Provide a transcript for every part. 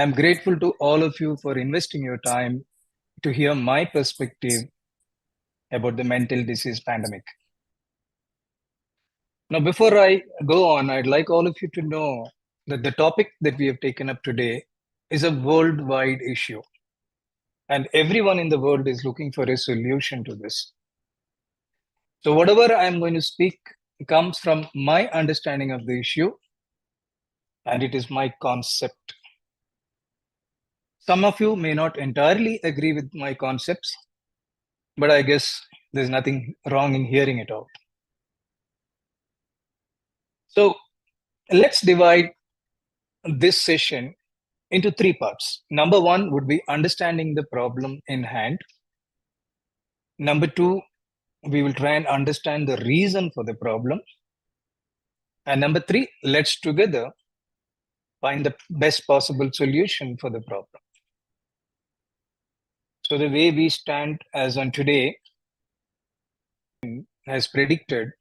I'm grateful to all of you for investing your time to hear my perspective about the mental disease pandemic. Now, before I go on, I'd like all of you to know that the topic that we have taken up today is a worldwide issue, and everyone in the world is looking for a solution to this. So, whatever I'm going to speak comes from my understanding of the issue, and it is my concept. Some of you may not entirely agree with my concepts, but I guess there's nothing wrong in hearing it out. So let's divide this session into three parts. Number one would be understanding the problem in hand. Number two, we will try and understand the reason for the problem. And number three, let's together find the best possible solution for the problem. So the way we stand as on today has predicted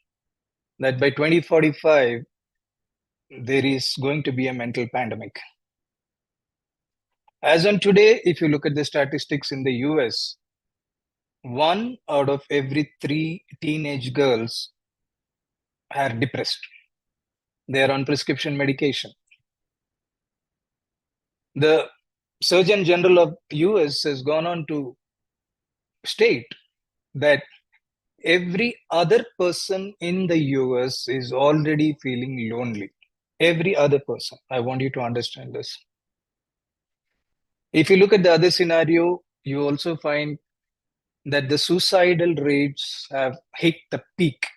that by 2045, there is going to be a mental pandemic. As on today, if you look at the statistics in the US, 1 out of every 3 teenage girls are depressed. They are on prescription medication. The Surgeon General of US has gone on to state that every other person in the US is already feeling lonely. Every other person. I want you to understand this. If you look at the other scenario, you also find that the suicidal rates have hit the peak.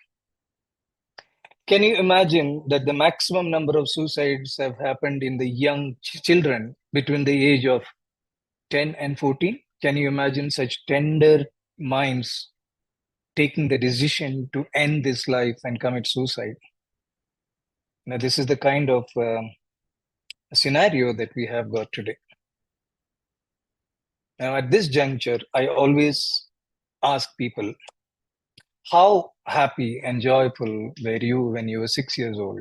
Can you imagine that the maximum number of suicides have happened in the young children between the age of 10 and 14? Can you imagine such tender minds taking the decision to end this life and commit suicide? Now, this is the kind of scenario that we have got today. Now, at this juncture, I always ask people, how happy and joyful were you when you were 6 years old?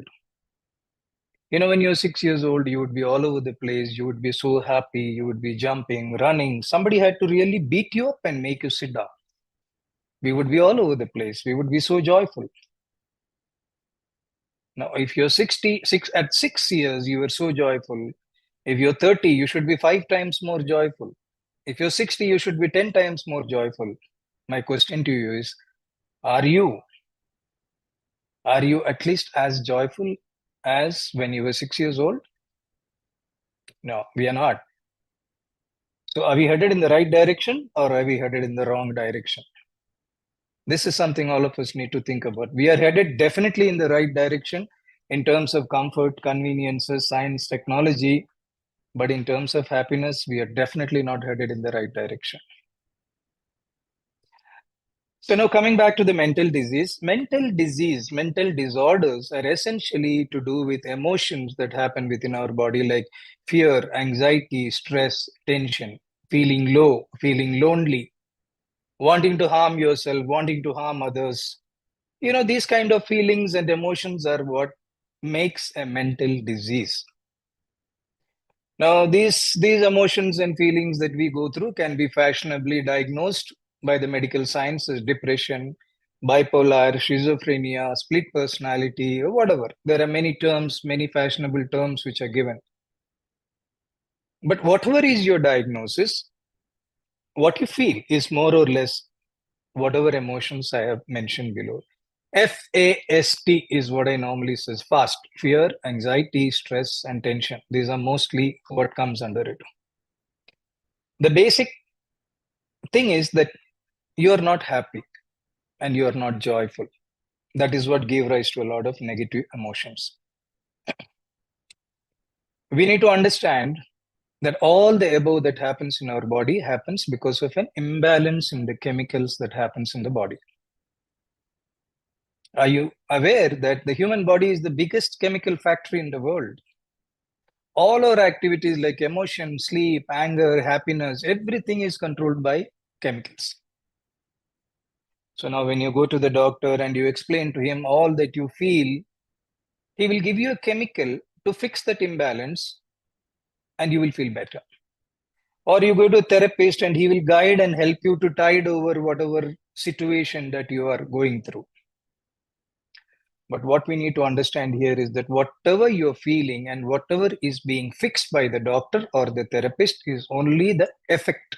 You know, when you're 6 years old, you would be all over the place. You would be so happy. You would be jumping, running. Somebody had to really beat you up and make you sit down. We would be all over the place. We would be so joyful. Now, if you're 66, at 6 years, you were so joyful. If you're 30, you should be 5 times more joyful. If you're 60, you should be 10 times more joyful. My question to you is, are you at least as joyful as when you were 6 years old? No, we are not. So are we headed in the right direction or are we headed in the wrong direction? This is something all of us need to think about. We are headed definitely in the right direction in terms of comfort, conveniences, science, technology. But in terms of happiness, we are definitely not headed in the right direction. So now coming back to the mental mental disorders are essentially to do with emotions that happen within our body, like fear, anxiety, stress, tension, feeling low, feeling lonely, wanting to harm yourself, wanting to harm others. You know, these kind of feelings and emotions are what makes a mental disease. Now, these emotions and feelings that we go through can be fashionably diagnosed by the medical science as depression, bipolar, schizophrenia, split personality, or whatever. There are many terms, many fashionable terms which are given. But whatever is your diagnosis, what you feel is more or less whatever emotions I have mentioned below. FAST is what I normally say: fast, fear, anxiety, stress, and tension. These are mostly what comes under it. The basic thing is that you are not happy and you are not joyful. That is what gave rise to a lot of negative emotions. We need to understand that all the above that happens in our body happens because of an imbalance in the chemicals that happens in the body. Are you aware that the human body is the biggest chemical factory in the world? All our activities like emotion, sleep, anger, happiness, everything is controlled by chemicals. So now when you go to the doctor and you explain to him all that you feel, he will give you a chemical to fix that imbalance. and you will feel better. Or you go to a therapist and he will guide and help you to tide over whatever situation that you are going through. But what we need to understand here is that whatever you're feeling and whatever is being fixed by the doctor or the therapist is only the effect.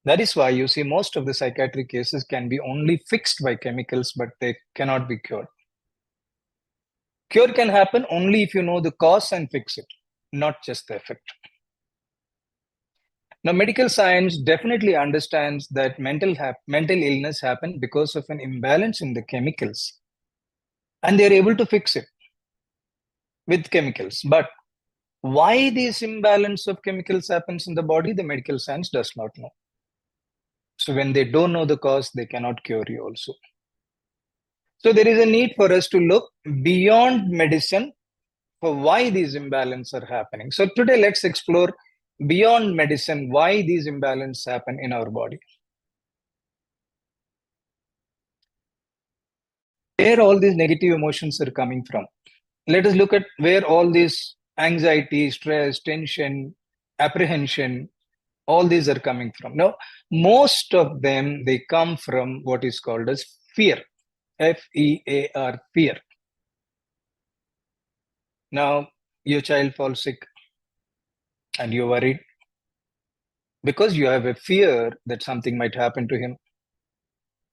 That is why you see most of the psychiatric cases can be only fixed by chemicals, but they cannot be cured. Cure can happen only if you know the cause and fix it, not just the effect. Now, medical science definitely understands that mental illness happen because of an imbalance in the chemicals, and they're able to fix it with chemicals. But why this imbalance of chemicals happens in the body, the medical science does not know. So when they don't know the cause, they cannot cure you also. So there is a need for us to look beyond medicine for why these imbalances are happening. So today, let's explore beyond medicine why these imbalances happen in our body. Where all these negative emotions are coming from. Let us look at where all this anxiety, stress, tension, apprehension, all these are coming from. Now, most of them, they come from what is called as fear. Fear, fear. Now, your child falls sick and you're worried because you have a fear that something might happen to him.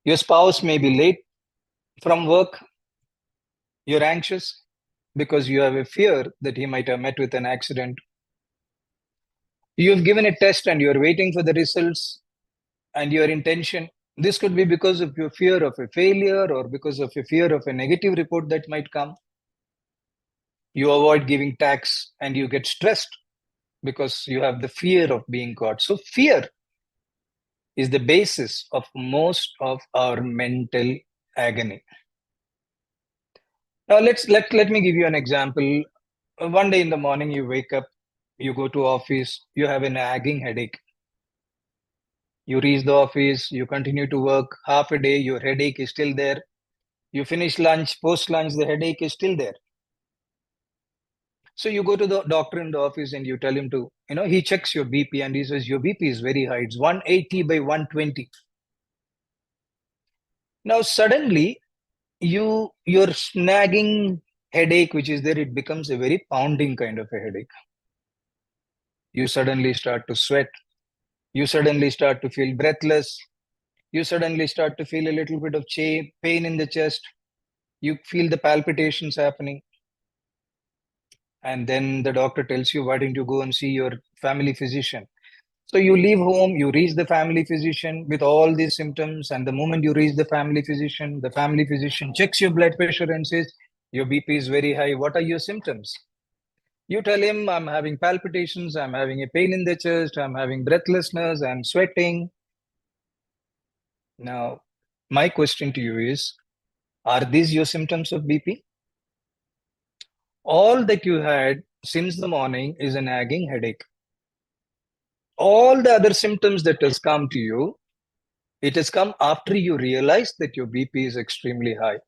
Your spouse may be late from work. You're anxious because you have a fear that he might have met with an accident. You've given a test and you're waiting for the results and your intention. This could be because of your fear of a failure or because of a fear of a negative report that might come. You avoid giving tax and you get stressed because you have the fear of being caught. So fear is the basis of most of our mental agony. Now let me give you an example. One day in the morning you wake up, you go to office, you have a nagging headache. You reach the office, you continue to work half a day, your headache is still there. You finish lunch, post lunch, the headache is still there. So you go to the doctor in the office and you tell him to, he checks your BP and he says, your BP is very high. It's 180 by 120. Now, suddenly, your snagging headache, which is there, it becomes a very pounding kind of a headache. You suddenly start to sweat. You suddenly start to feel breathless. You suddenly start to feel a little bit of pain in the chest. You feel the palpitations happening. And then the doctor tells you, why don't you go and see your family physician? So you leave home, you reach the family physician with all these symptoms. And the moment you reach the family physician checks your blood pressure and says, your BP is very high. What are your symptoms? You tell him, I'm having palpitations, I'm having a pain in the chest, I'm having breathlessness, I'm sweating. Now, my question to you is, are these your symptoms of BP? All that you had since the morning is a nagging headache. All the other symptoms that has come to you, it has come after you realize that your BP is extremely high.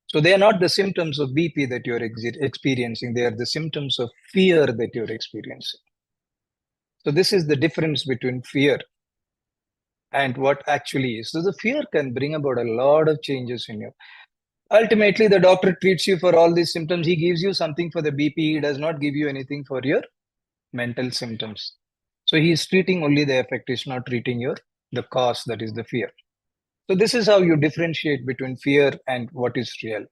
So they are not the symptoms of BP that you're experiencing. They are the symptoms of fear that you're experiencing. So this is the difference between fear and what actually is. So the fear can bring about a lot of changes in you. Ultimately, the doctor treats you for all these symptoms. He gives you something for the BP. He does not give you anything for your mental symptoms. So he is treating only the effect. He's not treating the cause, that is the fear. So this is how you differentiate between fear and what is real.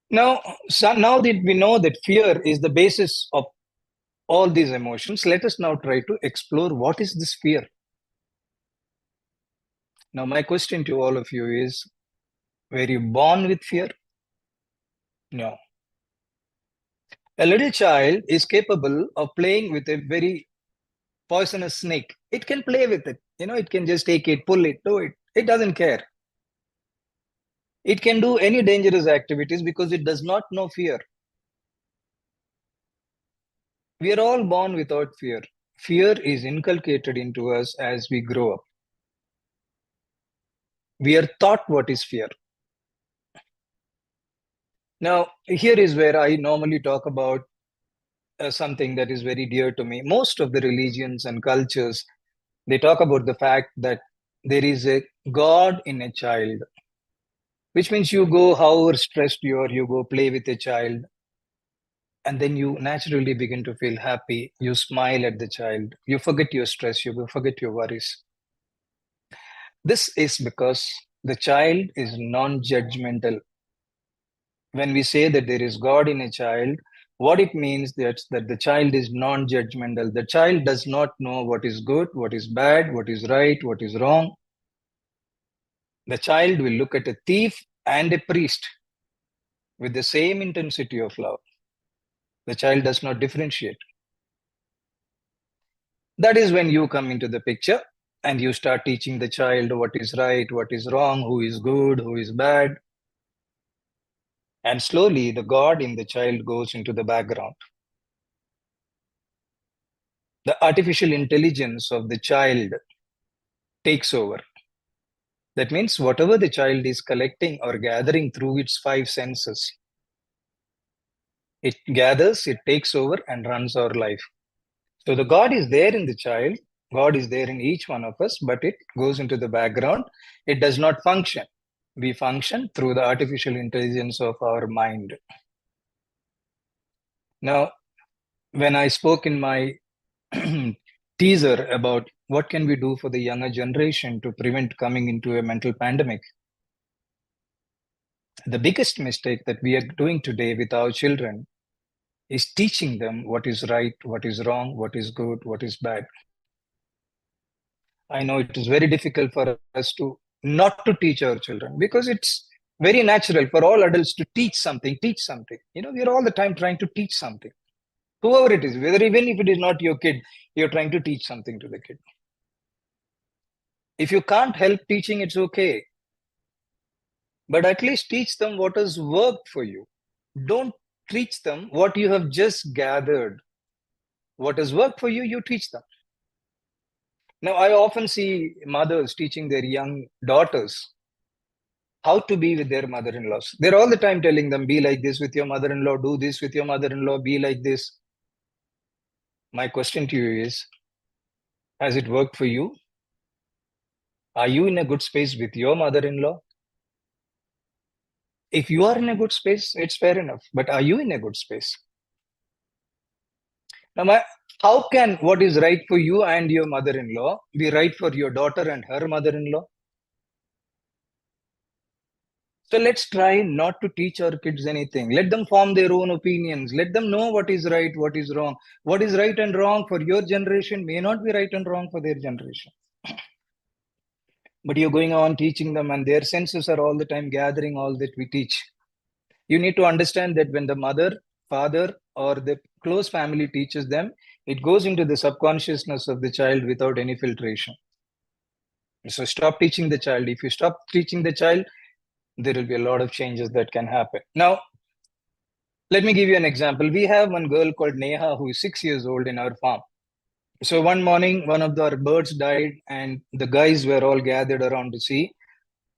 Now, now that we know that fear is the basis of all these emotions, let us now try to explore what is this fear. Now, my question to all of you is, were you born with fear? No. A little child is capable of playing with a very poisonous snake. It can play with it. It can just take it, pull it, do it. It doesn't care. It can do any dangerous activities because it does not know fear. We are all born without fear. Fear is inculcated into us as we grow up. We are taught what is fear. Now, here is where I normally talk about something that is very dear to me. Most of the religions and cultures, they talk about the fact that there is a God in a child, which means you go, however stressed you go play with a child, and then you naturally begin to feel happy. You smile at the child, you forget your stress, you forget your worries. This is because the child is non judgmental. When we say that there is God in a child, what it means that the child is non-judgmental. The child does not know what is good, what is bad, what is right, what is wrong. The child will look at a thief and a priest with the same intensity of love. The child does not differentiate. That is when you come into the picture and you start teaching the child what is right, what is wrong, who is good, who is bad. And slowly the God in the child goes into the background. The artificial intelligence of the child takes over. That means whatever the child is collecting or gathering through its five senses, it gathers, it takes over and runs our life. So the God is there in the child, God is there in each one of us, but it goes into the background. It does not function. We function through the artificial intelligence of our mind. Now, when I spoke in my teaser about what can we do for the younger generation to prevent coming into a mental pandemic, the biggest mistake that we are doing today with our children is teaching them what is right, what is wrong, what is good, what is bad. I know it is very difficult for us to not to teach our children because it's very natural for all adults to teach something, teach something. You know, we are all the time trying to teach something. Whoever it is, whether even if it is not your kid, you're trying to teach something to the kid. If you can't help teaching, it's okay. But at least teach them what has worked for you. Don't teach them what you have just gathered. What has worked for you, you teach them. Now, I often see mothers teaching their young daughters how to be with their mother-in-laws. They're all the time telling them, be like this with your mother-in-law, do this with your mother-in-law, be like this. My question to you is, has it worked for you? Are you in a good space with your mother-in-law? If you are in a good space, it's fair enough. But are you in a good space? Now, how can what is right for you and your mother-in-law be right for your daughter and her mother-in-law? So let's try not to teach our kids anything. Let them form their own opinions. Let them know what is right, what is wrong. What is right and wrong for your generation may not be right and wrong for their generation. But you're going on teaching them, and their senses are all the time gathering all that we teach. You need to understand that when the mother, father, or the close family teaches them, it goes into the subconsciousness of the child without any filtration. So stop teaching the child. If you stop teaching the child, there will be a lot of changes that can happen. Now, let me give you an example. We have one girl called Neha who is 6 years old in our farm. So one morning, one of our birds died, and the guys were all gathered around to see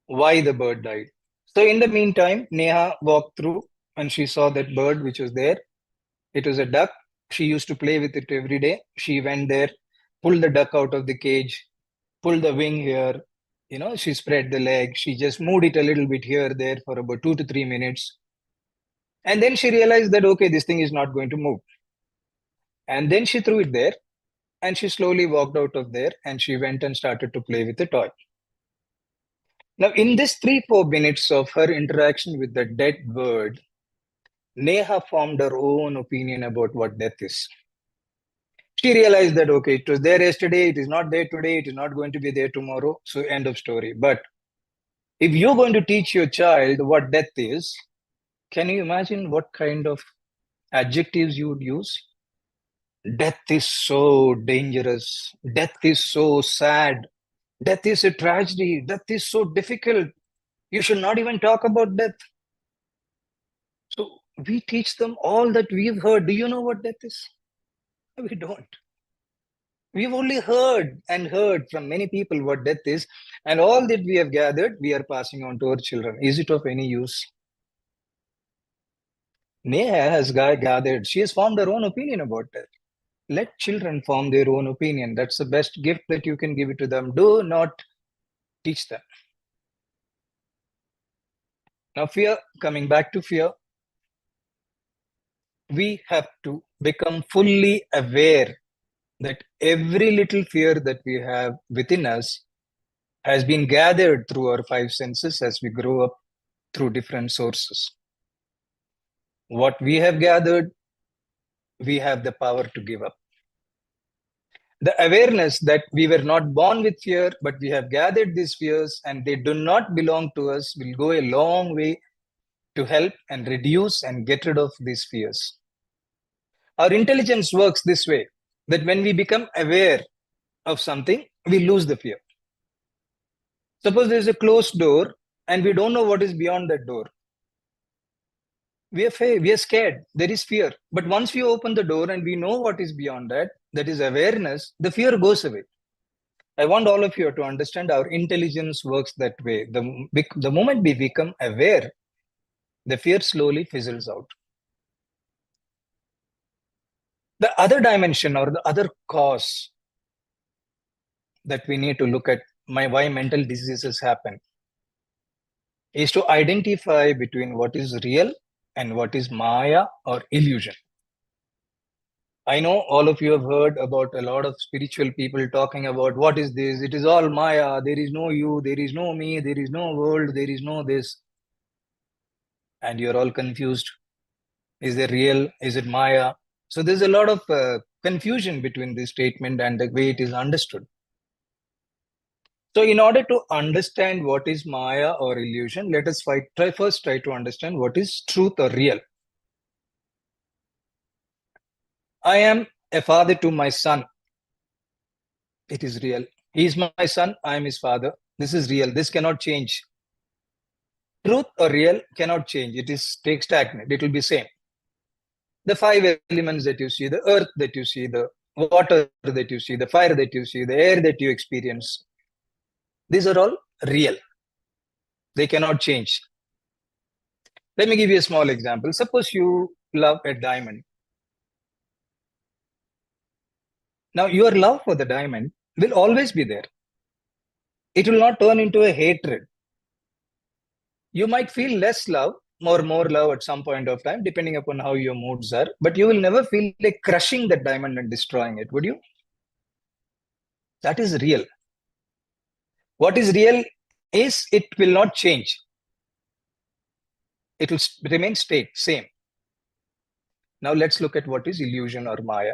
why the bird died. So in the meantime, Neha walked through and she saw that bird which was there. It was a duck. She used to play with it every day. She went there, pulled the duck out of the cage, pulled the wing here. You know, she spread the leg. She just moved it a little bit here, there for about 2 to 3 minutes. And then she realized that, okay, this thing is not going to move. And then she threw it there and she slowly walked out of there and she went and started to play with the toy. Now, in this 3 4 minutes of her interaction with the dead bird, Neha formed her own opinion about what death is. She realized that, okay, it was there yesterday, it is not there today, it is not going to be there tomorrow. So, end of story. But if you're going to teach your child what death is, can you imagine what kind of adjectives you would use? Death is so dangerous. Death is so sad. Death is a tragedy. Death is so difficult. You should not even talk about death. So we teach them all that we've heard. Do you know what death is? We don't. We've only heard and heard from many people what death is, and all that we have gathered, we are passing on to our children. Is it of any use? Neha has gathered, she has formed her own opinion about it. Let children form their own opinion. That's the best gift that you can give it to them. Do not teach them. Now, fear, coming back to fear, we have to become fully aware that every little fear that we have within us has been gathered through our five senses as we grow up through different sources. What we have gathered, we have the power to give up. The awareness that we were not born with fear, but we have gathered these fears and they do not belong to us will go a long way to help and reduce and get rid of these fears. Our intelligence works this way, that when we become aware of something, we lose the fear. Suppose there's a closed door and we don't know what is beyond that door. We are scared. There is fear. But once we open the door and we know what is beyond that, that is awareness, the fear goes away. I want all of you to understand our intelligence works that way. The moment we become aware, the fear slowly fizzles out. The other dimension or the other cause that we need to look at why mental diseases happen is to identify between what is real and what is Maya or illusion. I know all of you have heard about a lot of spiritual people talking about what is this? It is all Maya. There is no you. There is no me. There is no world. There is no this. And you're all confused. Is it real? Is it Maya? So there's a lot of confusion between this statement and the way it is understood. So in order to understand what is Maya or illusion, let us first try to understand what is truth or real. I am a father to my son. It is real. He is my son. I am his father. This is real. This cannot change. Truth or real cannot change. It is stagnant. It will be same. The five elements that you see, the earth that you see, the water that you see, the fire that you see, the air that you experience, these are all real. They cannot change. Let me give you a small example. Suppose you love a diamond. Now, your love for the diamond will always be there. It will not turn into a hatred. You might feel less love or more love at some point of time, depending upon how your moods are, but you will never feel like crushing that diamond and destroying it, would you? That is real. What is real is it will not change. It will remain same. Now let's look at what is illusion or Maya.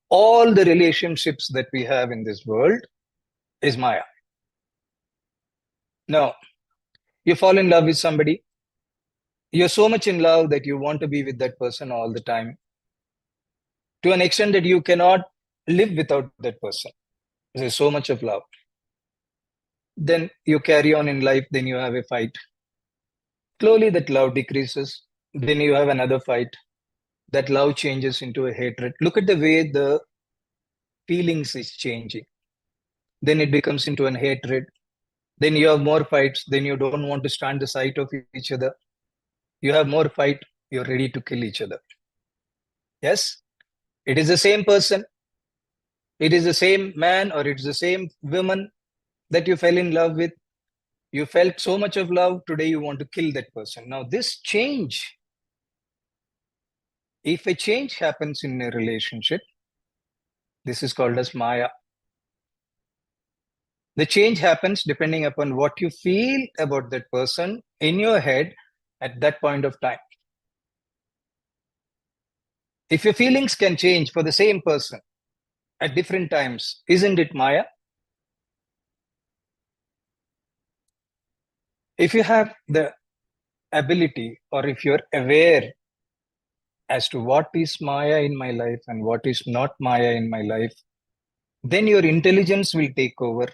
All the relationships that we have in this world is Maya. Now, you fall in love with somebody. You're so much in love that you want to be with that person all the time, to an extent that you cannot live without that person. There's so much of love. Then you carry on in life, then you have a fight. Slowly that love decreases. Then you have another fight. That love changes into a hatred. Look at the way the feelings is changing. Then it becomes into an hatred. Then you have more fights. Then you don't want to stand the sight of each other. You have more fight. You're ready to kill each other. Yes, it is the same person. It is the same man or it's the same woman that you fell in love with. You felt so much of love. Today you want to kill that person. Now this change, if a change happens in a relationship, this is called as Maya. The change happens depending upon what you feel about that person in your head at that point of time. If your feelings can change for the same person at different times, isn't it Maya? If you have the ability or if you're aware as to what is Maya in my life and what is not Maya in my life, then your intelligence will take over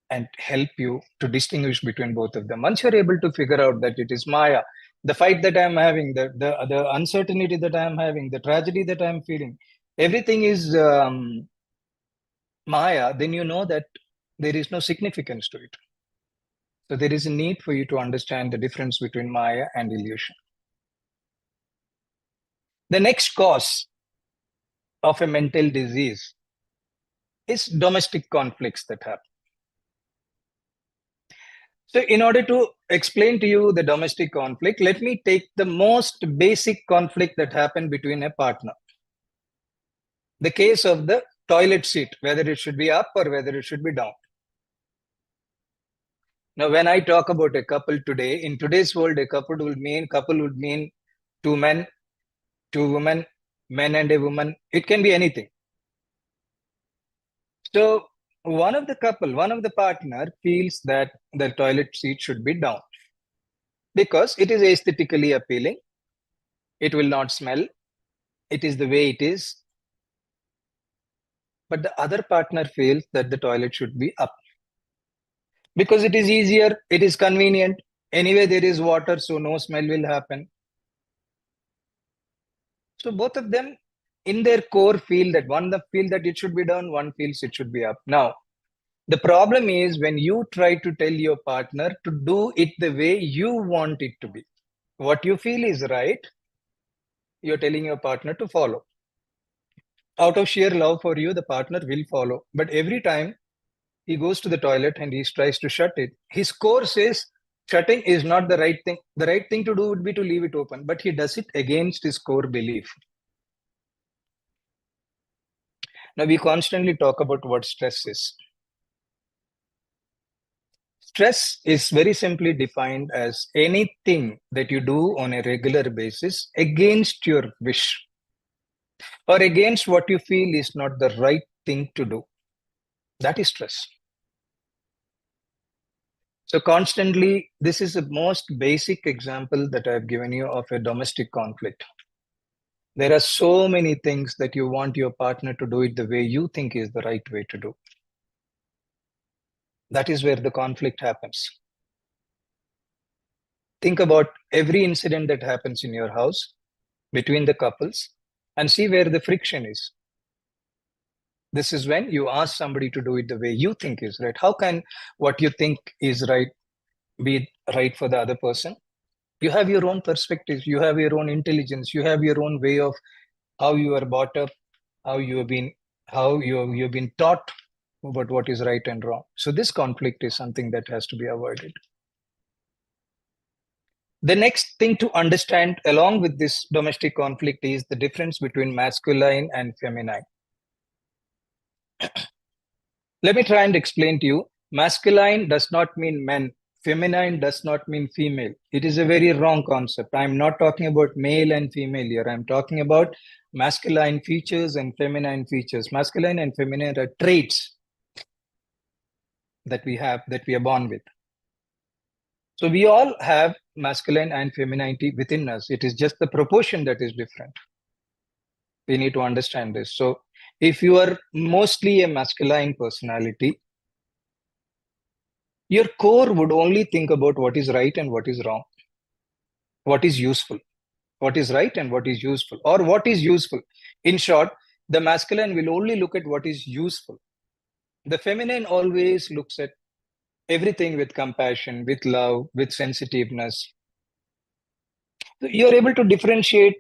and help you to distinguish between both of them. Once you're able to figure out that it is Maya, the fight that I'm having, the uncertainty that I'm having, the tragedy that I'm feeling, everything is Maya, then you know that there is no significance to it. So there is a need for you to understand the difference between Maya and illusion. The next cause of a mental disease is domestic conflicts that happen. So, in order to explain to you the domestic conflict, let me take the most basic conflict that happened between a partner. The case of the toilet seat, whether it should be up or whether it should be down. Now, when I talk about a couple today, in today's world, a couple would mean two men, two women, men and a woman. It can be anything. So one of the partner feels that the toilet seat should be down because it is aesthetically appealing. It will not smell. It is the way it is. But the other partner feels that the toilet should be up because it is easier. It is convenient. Anyway, there is water, so no smell will happen. So both of them in their core feel that it should be down, one feels it should be up. Now, the problem is when you try to tell your partner to do it the way you want it to be. What you feel is right, you're telling your partner to follow. Out of sheer love for you, the partner will follow. But every time he goes to the toilet and he tries to shut it, his core says shutting is not the right thing. The right thing to do would be to leave it open, but he does it against his core belief. Now, we constantly talk about what stress is. Stress is very simply defined as anything that you do on a regular basis against your wish or against what you feel is not the right thing to do. That is stress. So constantly, this is the most basic example that I've given you of a domestic conflict. There are so many things that you want your partner to do it the way you think is the right way to do. That is where the conflict happens. Think about every incident that happens in your house between the couples and see where the friction is. This is when you ask somebody to do it the way you think is right. How can what you think is right be right for the other person? You have your own perspectives, you have your own intelligence, you have your own way of how you are brought up, how you have been, you've been taught about what is right and wrong. So this conflict is something that has to be avoided. The next thing to understand along with this domestic conflict is the difference between masculine and feminine. Let me try and explain to you. Masculine does not mean men. Feminine does not mean female. It is a very wrong concept. I'm not talking about male and female here. I'm talking about masculine features and feminine features. Masculine and feminine are traits that we have, that we are born with. So we all have masculine and femininity within us. It is just the proportion that is different. We need to understand this. So if you are mostly a masculine personality, your core would only think about what is right and what is wrong, what is useful, what is right and what is useful, or what is useful. In short, the masculine will only look at what is useful. The feminine always looks at everything with compassion, with love, with sensitiveness. So you're able to differentiate,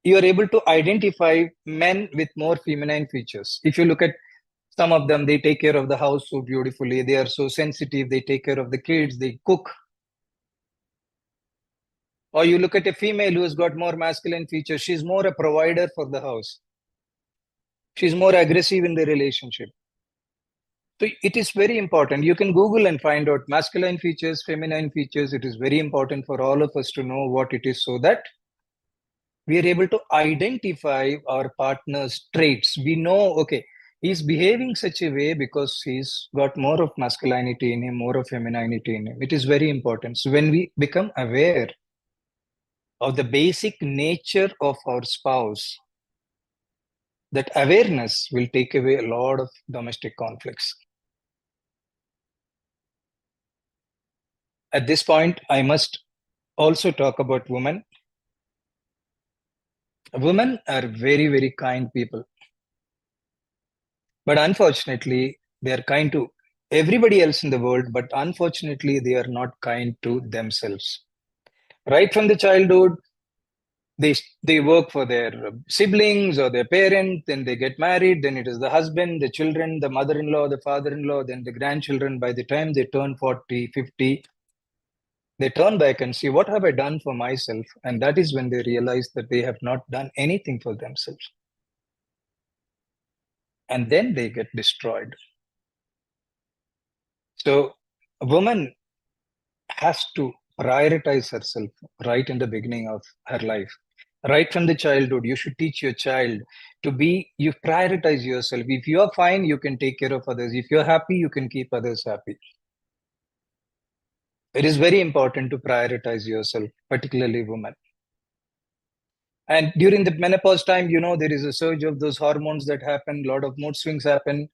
you're able to identify men with more feminine features. If you look at some of them, they take care of the house so beautifully, they are so sensitive, they take care of the kids, they cook. Or you look at a female who has got more masculine features, she's more a provider for the house. She's more aggressive in the relationship. So it is very important. You can Google and find out masculine features, feminine features. It is very important for all of us to know what it is so that we are able to identify our partner's traits. We know, okay, he's behaving such a way because he's got more of masculinity in him, more of femininity in him. It is very important. So when we become aware of the basic nature of our spouse, that awareness will take away a lot of domestic conflicts. At this point, I must also talk about women. Women are very, very kind people. But unfortunately, they are kind to everybody else in the world, but unfortunately, they are not kind to themselves. Right from the childhood, they they work for their siblings or their parents, then they get married, then it is the husband, the children, the mother-in-law, the father-in-law, then the grandchildren. By the time they turn 40, 50, they turn back and see, what have I done for myself? And that is when they realize that they have not done anything for themselves. And then they get destroyed. So a woman has to prioritize herself right in the beginning of her life. Right from the childhood, you should teach your child to be, you prioritize yourself. If you are fine, you can take care of others. If you're happy, you can keep others happy. It is very important to prioritize yourself, particularly women. And during the menopause time, there is a surge of those hormones that happen, a lot of mood swings happen,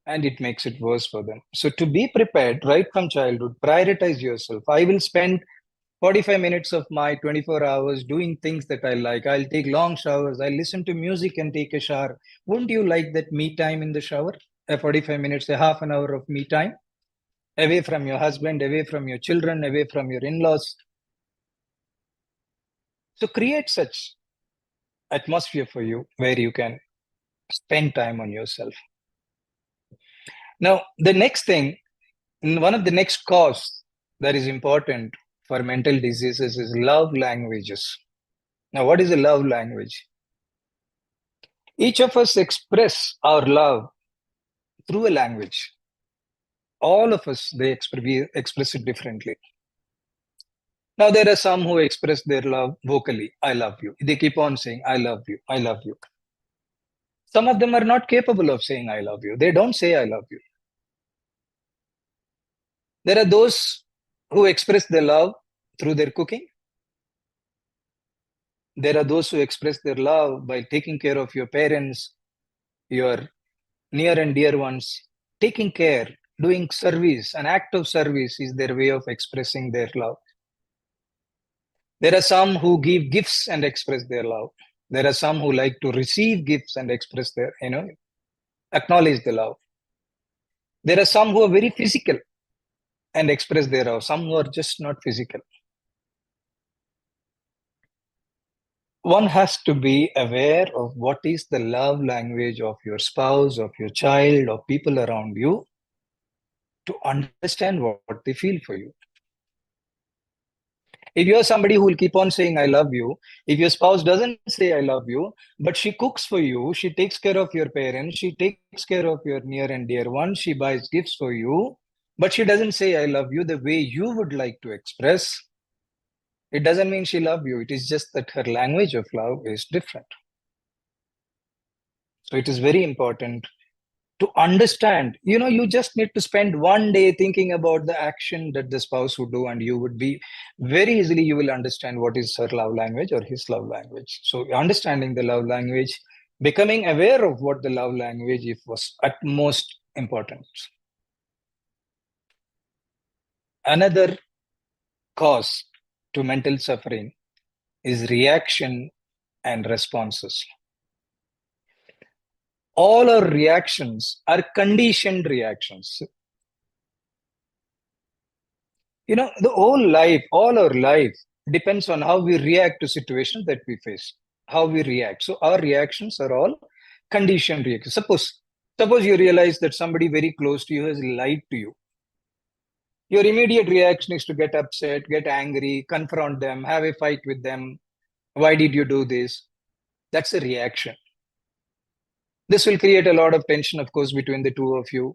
and it makes it worse for them. So to be prepared right from childhood, prioritize yourself. I will spend 45 minutes of my 24 hours doing things that I like. I'll take long showers. I'll listen to music and take a shower. Wouldn't you like that me time in the shower? A 45 minutes, a half an hour of me time? Away from your husband, away from your children, away from your in-laws. So create such atmosphere for you where you can spend time on yourself. Now, the next thing, one of the next cause that is important for mental diseases is love languages. Now, what is a love language? Each of us express our love through a language. All of us, we express it differently. Now, there are some who express their love vocally. I love you. They keep on saying, I love you. I love you. Some of them are not capable of saying, I love you. They don't say, I love you. There are those who express their love through their cooking. There are those who express their love by taking care of your parents, your near and dear ones. Taking care, doing service, an act of service is their way of expressing their love. There are some who give gifts and express their love. There are some who like to receive gifts and express their, acknowledge the love. There are some who are very physical and express their love. Some who are just not physical. One has to be aware of what is the love language of your spouse, of your child, of people around you to understand what they feel for you. If you're somebody who will keep on saying, I love you, if your spouse doesn't say, I love you, but she cooks for you, she takes care of your parents, she takes care of your near and dear ones, she buys gifts for you, but she doesn't say, I love you the way you would like to express, it doesn't mean she loves you. It is just that her language of love is different. So it is very important to understand. You just need to spend one day thinking about the action that the spouse would do, and you would be very easily, you will understand what is her love language or his love language. So understanding the love language, becoming aware of what the love language is, was utmost important. Another cause to mental suffering is reaction and responses. All our reactions are conditioned reactions. All our life depends on how we react to situations that we face, how we react. So our reactions are all conditioned reactions. Suppose you realize that somebody very close to you has lied to you. Your immediate reaction is to get upset, get angry, confront them, have a fight with them. Why did you do this? That's a reaction. This will create a lot of tension, of course, between the two of you.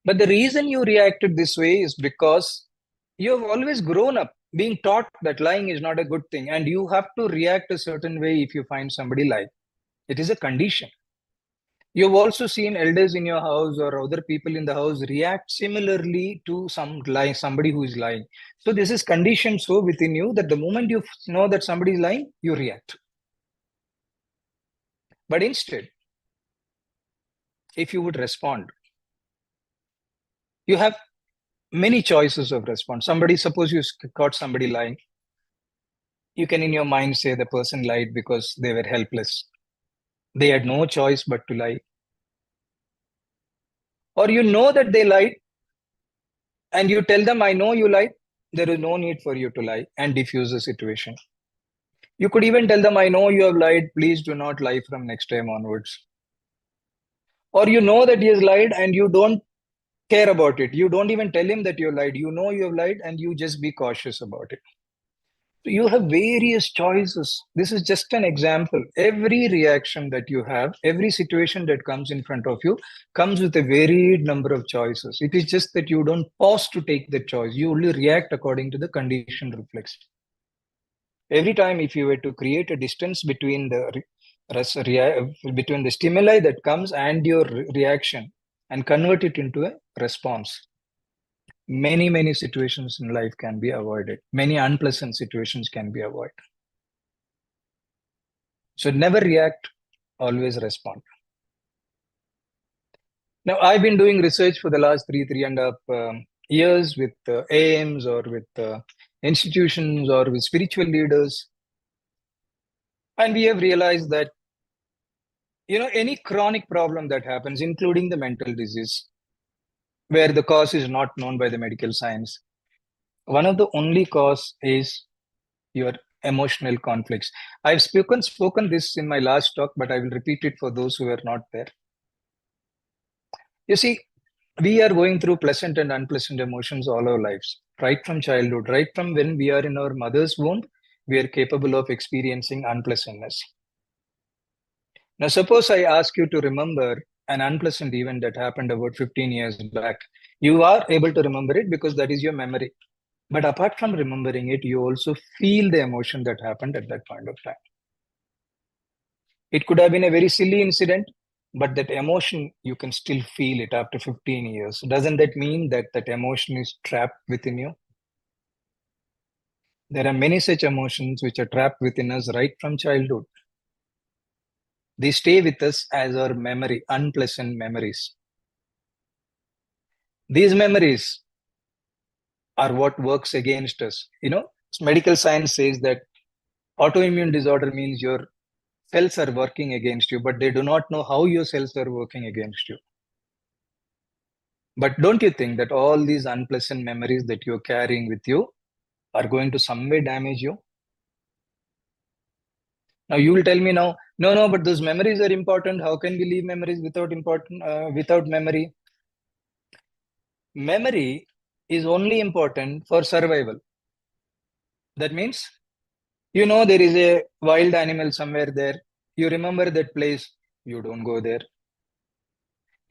But the reason you reacted this way is because you have always grown up being taught that lying is not a good thing, and you have to react a certain way if you find somebody lying. It is a condition. You've also seen elders in your house or other people in the house react similarly to somebody who is lying. So this is conditioned so within you that the moment you know that somebody is lying, you react. But instead, if you would respond, you have many choices of response. Suppose you caught somebody lying, you can in your mind say the person lied because they were helpless. They had no choice but to lie. Or you know that they lied and you tell them, I know you lied. There is no need for you to lie and diffuse the situation. You could even tell them, I know you have lied. Please do not lie from next time onwards. Or you know that he has lied and you don't care about it. You don't even tell him that you lied. You know you have lied and you just be cautious about it. So you have various choices. This is just an example. Every reaction that you have, every situation that comes in front of you comes with a varied number of choices. It is just that you don't pause to take the choice. You only react according to the condition reflex. Every time if you were to create a distance between between the stimuli that comes and your reaction and convert it into a response, many situations in life can be avoided. Many unpleasant situations can be avoided. So never react, always respond. Now, I've been doing research for the last three and a half years with AIMs or with institutions or with spiritual leaders. And we have realized that, any chronic problem that happens, including the mental disease, where the cause is not known by the medical science, one of the only cause is your emotional conflicts. I've spoken this in my last talk, but I will repeat it for those who are not there. You see, we are going through pleasant and unpleasant emotions all our lives, right from childhood, right from when we are in our mother's womb, we are capable of experiencing unpleasantness. Now, suppose I ask you to remember an unpleasant event that happened about 15 years back. You are able to remember it because that is your memory. But apart from remembering it, you also feel the emotion that happened at that point of time. It could have been a very silly incident, but that emotion, you can still feel it after 15 years. Doesn't that mean that that emotion is trapped within you? There are many such emotions which are trapped within us right from childhood. They stay with us as our memory, unpleasant memories. These memories are what works against us. Medical science says that autoimmune disorder means your cells are working against you, but they do not know how your cells are working against you. But don't you think that all these unpleasant memories that you're carrying with you are going to some way damage you? Now you will tell me now, no, but those memories are important. How can we leave memories without memory? Memory is only important for survival. That means, there is a wild animal somewhere there. You remember that place, you don't go there.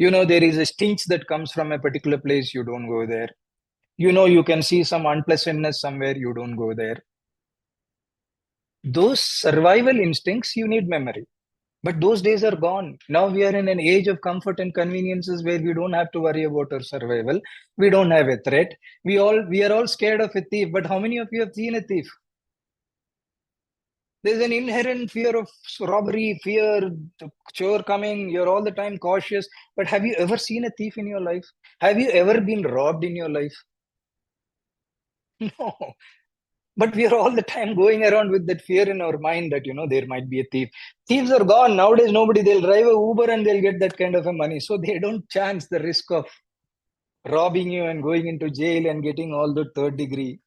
There is a stench that comes from a particular place, you don't go there. You can see some unpleasantness somewhere, you don't go there. Those survival instincts, you need memory. But those days are gone. Now we are in an age of comfort and conveniences where we don't have to worry about our survival. We don't have a threat. We are all scared of a thief. But how many of you have seen a thief? There's an inherent fear of robbery, fear, the chore coming. You're all the time cautious. But have you ever seen a thief in your life? Have you ever been robbed in your life? No. But we are all the time going around with that fear in our mind that, there might be a thief. Thieves are gone. Nowadays, they'll drive a Uber and they'll get that kind of a money. So they don't chance the risk of robbing you and going into jail and getting all the third degree.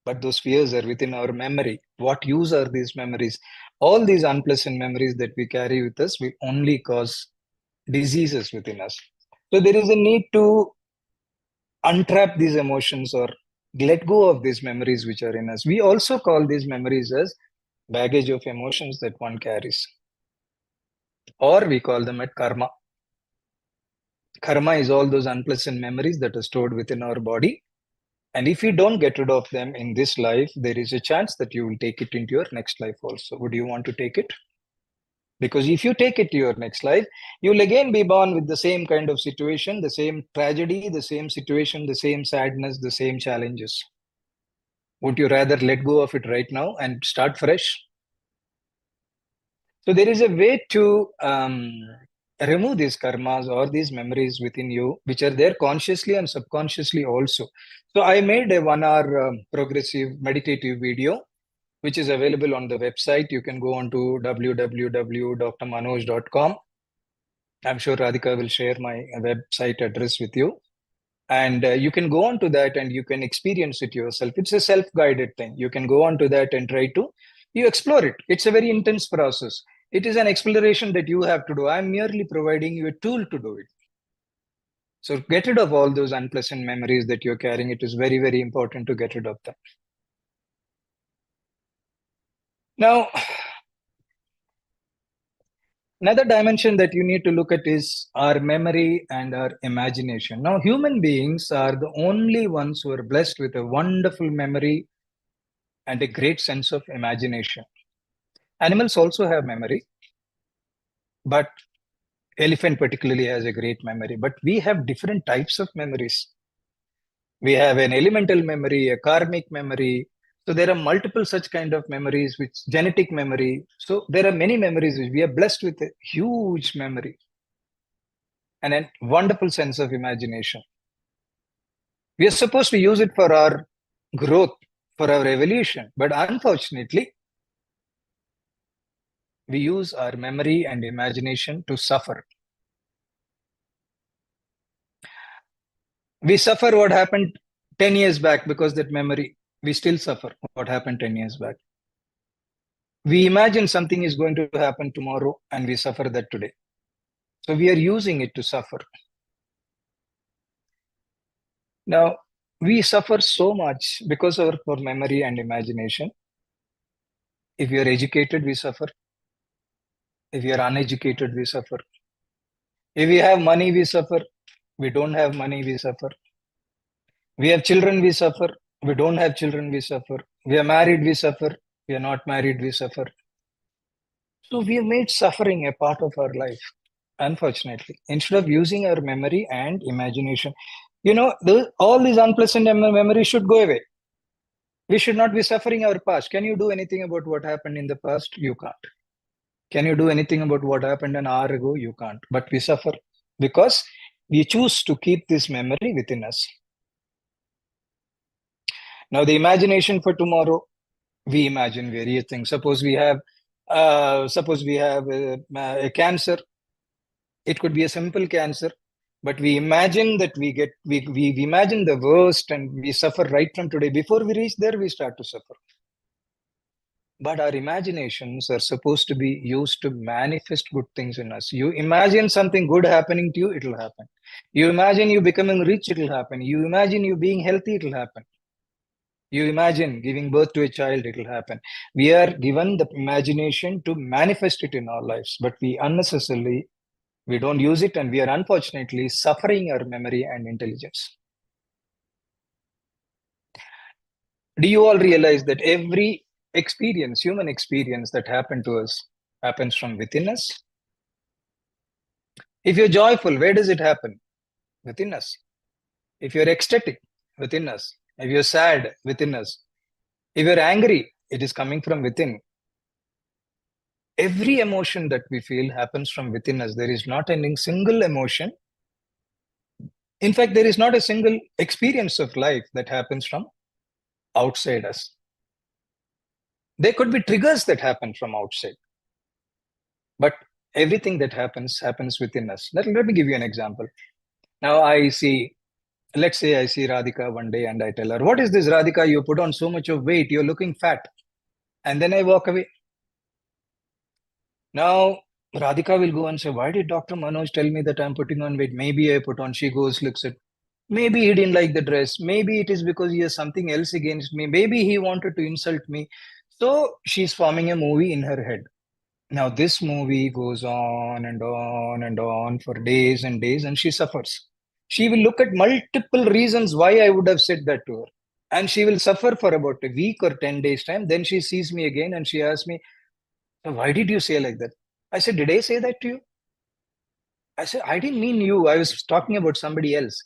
But those fears are within our memory. What use are these memories? All these unpleasant memories that we carry with us will only cause diseases within us. So there is a need to untrap these emotions or let go of these memories which are in us. We also call these memories as baggage of emotions that one carries, or we call them at karma. Karma is all those unpleasant memories that are stored within our body. And if you don't get rid of them in this life, there is a chance that you will take it into your next life also. Would you want to take it? Because if you take it to your next life, you'll again be born with the same kind of situation, the same tragedy, the same situation, the same sadness, the same challenges. Would you rather let go of it right now and start fresh? So there is a way to remove these karmas or these memories within you, which are there consciously and subconsciously also. So I made a 1 hour progressive meditative video, which is available on the website. You can go on to www.drmanoj.com. I'm sure Radhika will share my website address with you. And you can go on to that and you can experience it yourself. It's a self-guided thing. You can go on to that and try to you explore it. It's a very intense process. It is an exploration that you have to do. I'm merely providing you a tool to do it. So get rid of all those unpleasant memories that you're carrying. It is very, very important to get rid of them. Now, another dimension that you need to look at is our memory and our imagination. Now, human beings are the only ones who are blessed with a wonderful memory and a great sense of imagination. Animals also have memory, but elephant particularly has a great memory. But we have different types of memories. We have an elemental memory, a karmic memory. So there are multiple such kind of memories, which genetic memory. So there are many memories which we are blessed with a huge memory and a wonderful sense of imagination. We are supposed to use it for our growth, for our evolution. But unfortunately, we use our memory and imagination to suffer. We suffer what happened 10 years back because that memory, we still suffer what happened 10 years back. We imagine something is going to happen tomorrow and we suffer that today. So we are using it to suffer. Now, we suffer so much because of our memory and imagination. If you are educated, we suffer. If you are uneducated, we suffer. If we have money, we suffer. We don't have money, we suffer. We have children, we suffer. We don't have children, we suffer. We are married, we suffer. We are not married, we suffer. So we have made suffering a part of our life, unfortunately, instead of using our memory and imagination. All these unpleasant memories should go away. We should not be suffering our past. Can you do anything about what happened in the past? You can't. Can you do anything about what happened an hour ago? You can't. But we suffer because we choose to keep this memory within us. Now, the imagination for tomorrow, we imagine various things. Suppose we have a cancer. It could be a simple cancer, but we imagine that we imagine the worst and we suffer right from today. Before we reach there, we start to suffer. But our imaginations are supposed to be used to manifest good things in us. You imagine something good happening to you, it will happen. You imagine you becoming rich, it will happen. You imagine you being healthy, it will happen. You imagine giving birth to a child, it will happen. We are given the imagination to manifest it in our lives, but we don't use it, and we are unfortunately suffering our memory and intelligence. Do you all realize that every experience, human experience that happened to us, happens from within us? If you're joyful, where does it happen? Within us. If you're ecstatic, within us. If you're sad, within us. If you're angry, it is coming from within. Every emotion that we feel happens from within us. There is not a single emotion. In fact, there is not a single experience of life that happens from outside us. There could be triggers that happen from outside, but everything that happens within us. Let me give you an example. Now, let's say I see Radhika one day and I tell her, "What is this, Radhika? You put on so much of weight, you're looking fat." And then I walk away. Now, Radhika will go and say, "Why did Dr. Manoj tell me that I'm putting on weight? Maybe I put on." She goes, looks at, maybe he didn't like the dress. Maybe it is because he has something else against me. Maybe he wanted to insult me. So she's forming a movie in her head. Now, this movie goes on and on and on for days and days, and she suffers. She will look at multiple reasons why I would have said that to her. And she will suffer for about a week or 10 days' time. Then she sees me again and she asks me, "So why did you say like that?" I said, "Did I say that to you?" I said, "I didn't mean you. I was talking about somebody else."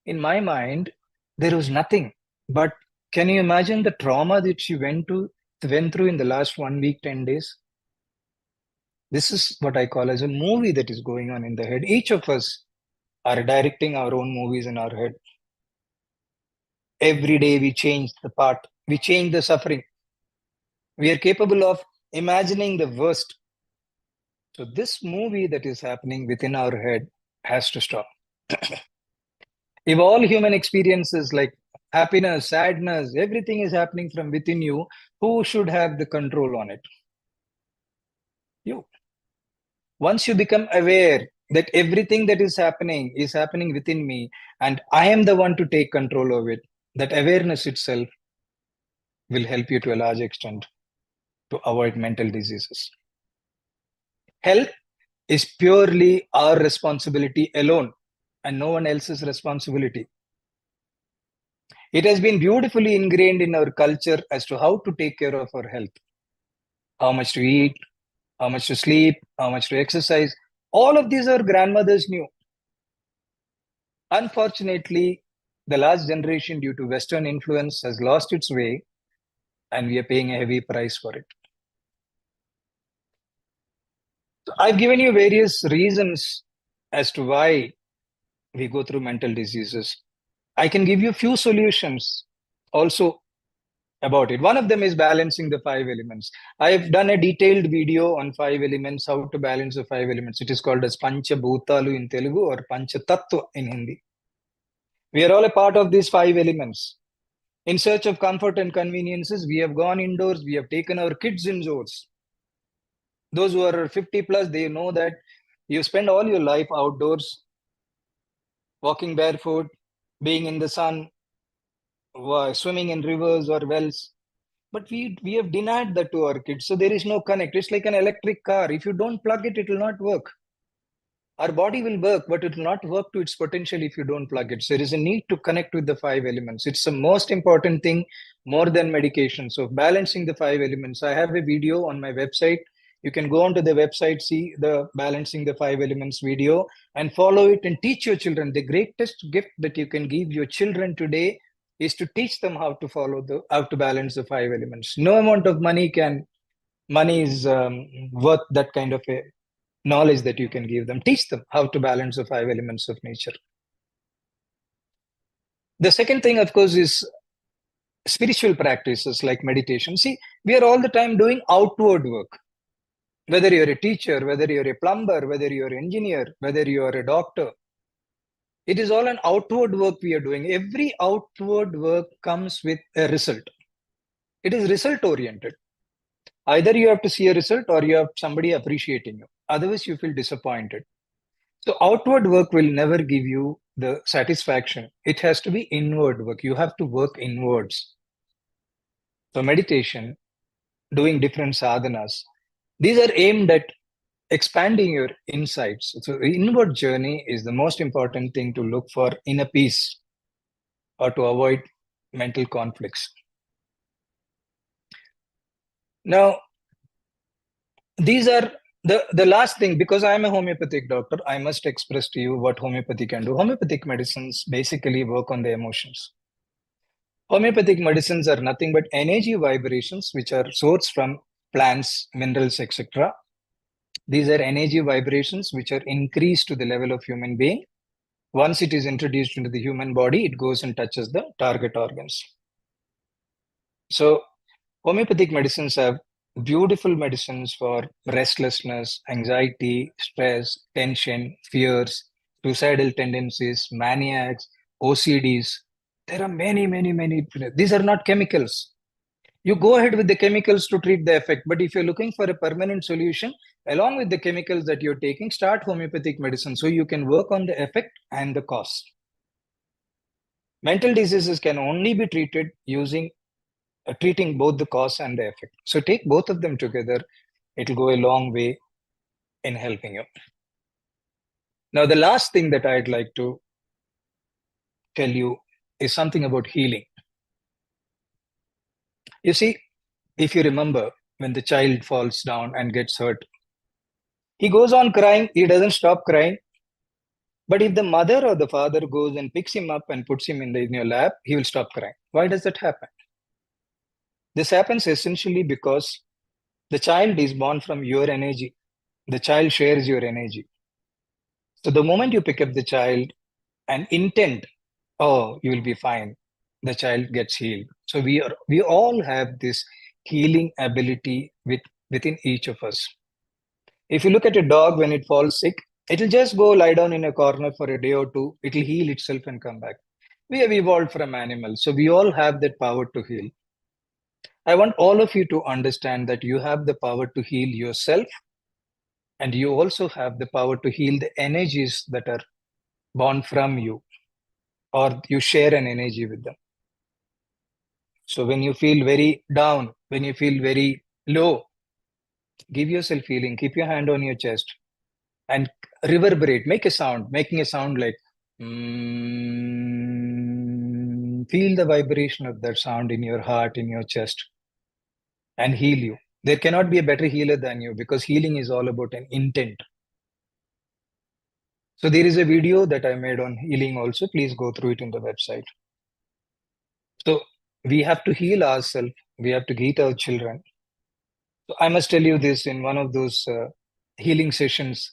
In my mind, there was nothing. But can you imagine the trauma that she went through in the last 1 week, 10 days? This is what I call as a movie that is going on in the head. Each of us are directing our own movies in our head. Every day we change the part, we change the suffering. We are capable of imagining the worst. So this movie that is happening within our head has to stop. If all human experiences like happiness, sadness, everything is happening from within you, who should have the control on it? You. Once you become aware that everything that is happening within me, and I am the one to take control of it, that awareness itself will help you to a large extent to avoid mental diseases. Health is purely our responsibility alone and no one else's responsibility. It has been beautifully ingrained in our culture as to how to take care of our health, how much to eat, how much to sleep, how much to exercise. All of these our grandmothers knew. Unfortunately, the last generation, due to Western influence, has lost its way, and we are paying a heavy price for it. So I've given you various reasons as to why we go through mental diseases. I can give you few solutions also about it. One of them is balancing the five elements. I have done a detailed video on five elements, how to balance the five elements. It is called as Pancha Bhutalu in Telugu or Pancha Tattva in Hindi. We are all a part of these five elements. In search of comfort and conveniences, we have gone indoors, we have taken our kids indoors. Those who are 50 plus, they know that you spend all your life outdoors, walking barefoot, being in the sun, swimming in rivers or wells. But we have denied that to our kids. So there is no connect. It's like an electric car. If you don't plug it, it will not work. Our body will work, but it will not work to its potential if you don't plug it. So there is a need to connect with the five elements. It's the most important thing, more than medication. So balancing the five elements. I have a video on my website. You can go onto the website, see the balancing the five elements video, and follow it and teach your children. The greatest gift that you can give your children today is to teach them how to balance the five elements. No amount of money is worth that kind of a knowledge that you can give them. Teach them how to balance the five elements of nature. The second thing, of course, is spiritual practices like meditation. See, we are all the time doing outward work. Whether you're a teacher, whether you're a plumber, whether you're an engineer, whether you're a doctor, it is all an outward work we are doing. Every outward work comes with a result. It is result oriented. Either you have to see a result or you have somebody appreciating you. Otherwise, you feel disappointed. So outward work will never give you the satisfaction. It has to be inward work. You have to work inwards. So meditation, doing different sadhanas, these are aimed at expanding your insights. So the inward journey is the most important thing to look for inner peace or to avoid mental conflicts. Now, these are the last thing, because I am a homeopathic doctor, I must express to you what homeopathy can do. Homeopathic medicines basically work on the emotions. Homeopathic medicines are nothing but energy vibrations which are sourced from plants, minerals, etc. These are energy vibrations which are increased to the level of human being. Once it is introduced into the human body, it goes and touches the target organs. So homeopathic medicines have beautiful medicines for restlessness, anxiety, stress, tension, fears, suicidal tendencies, maniacs, OCDs. There are many, many, many. These are not chemicals. You go ahead with the chemicals to treat the effect. But if you're looking for a permanent solution, along with the chemicals that you're taking, start homeopathic medicine so you can work on the effect and the cause. Mental diseases can only be treated using treating both the cause and the effect. So take both of them together. It'll go a long way in helping you. Now, the last thing that I'd like to tell you is something about healing. You see, if you remember, when the child falls down and gets hurt, he goes on crying, he doesn't stop crying. But if the mother or the father goes and picks him up and puts him in your lap, he will stop crying. Why does that happen? This happens essentially because the child is born from your energy. The child shares your energy. So the moment you pick up the child and intent, oh, you will be fine, the child gets healed. So we all have this healing ability within each of us. If you look at a dog when it falls sick, It'll just go lie down in a corner for a day or two. It'll heal itself and come back. We have evolved from animals, so we all have that power to heal. I want all of you to understand that you have the power to heal yourself, and you also have the power to heal the energies that are born from you, or you share an energy with them. So when you feel very down, when you feel very low, give yourself healing. Keep your hand on your chest and reverberate. Make a sound, making a sound like feel the vibration of that sound in your heart, in your chest, and heal you. There cannot be a better healer than you, because healing is all about an intent. So there is a video that I made on healing also. Please go through it in the website. So we have to heal ourselves. We have to heal our children. So I must tell you this, in one of those healing sessions,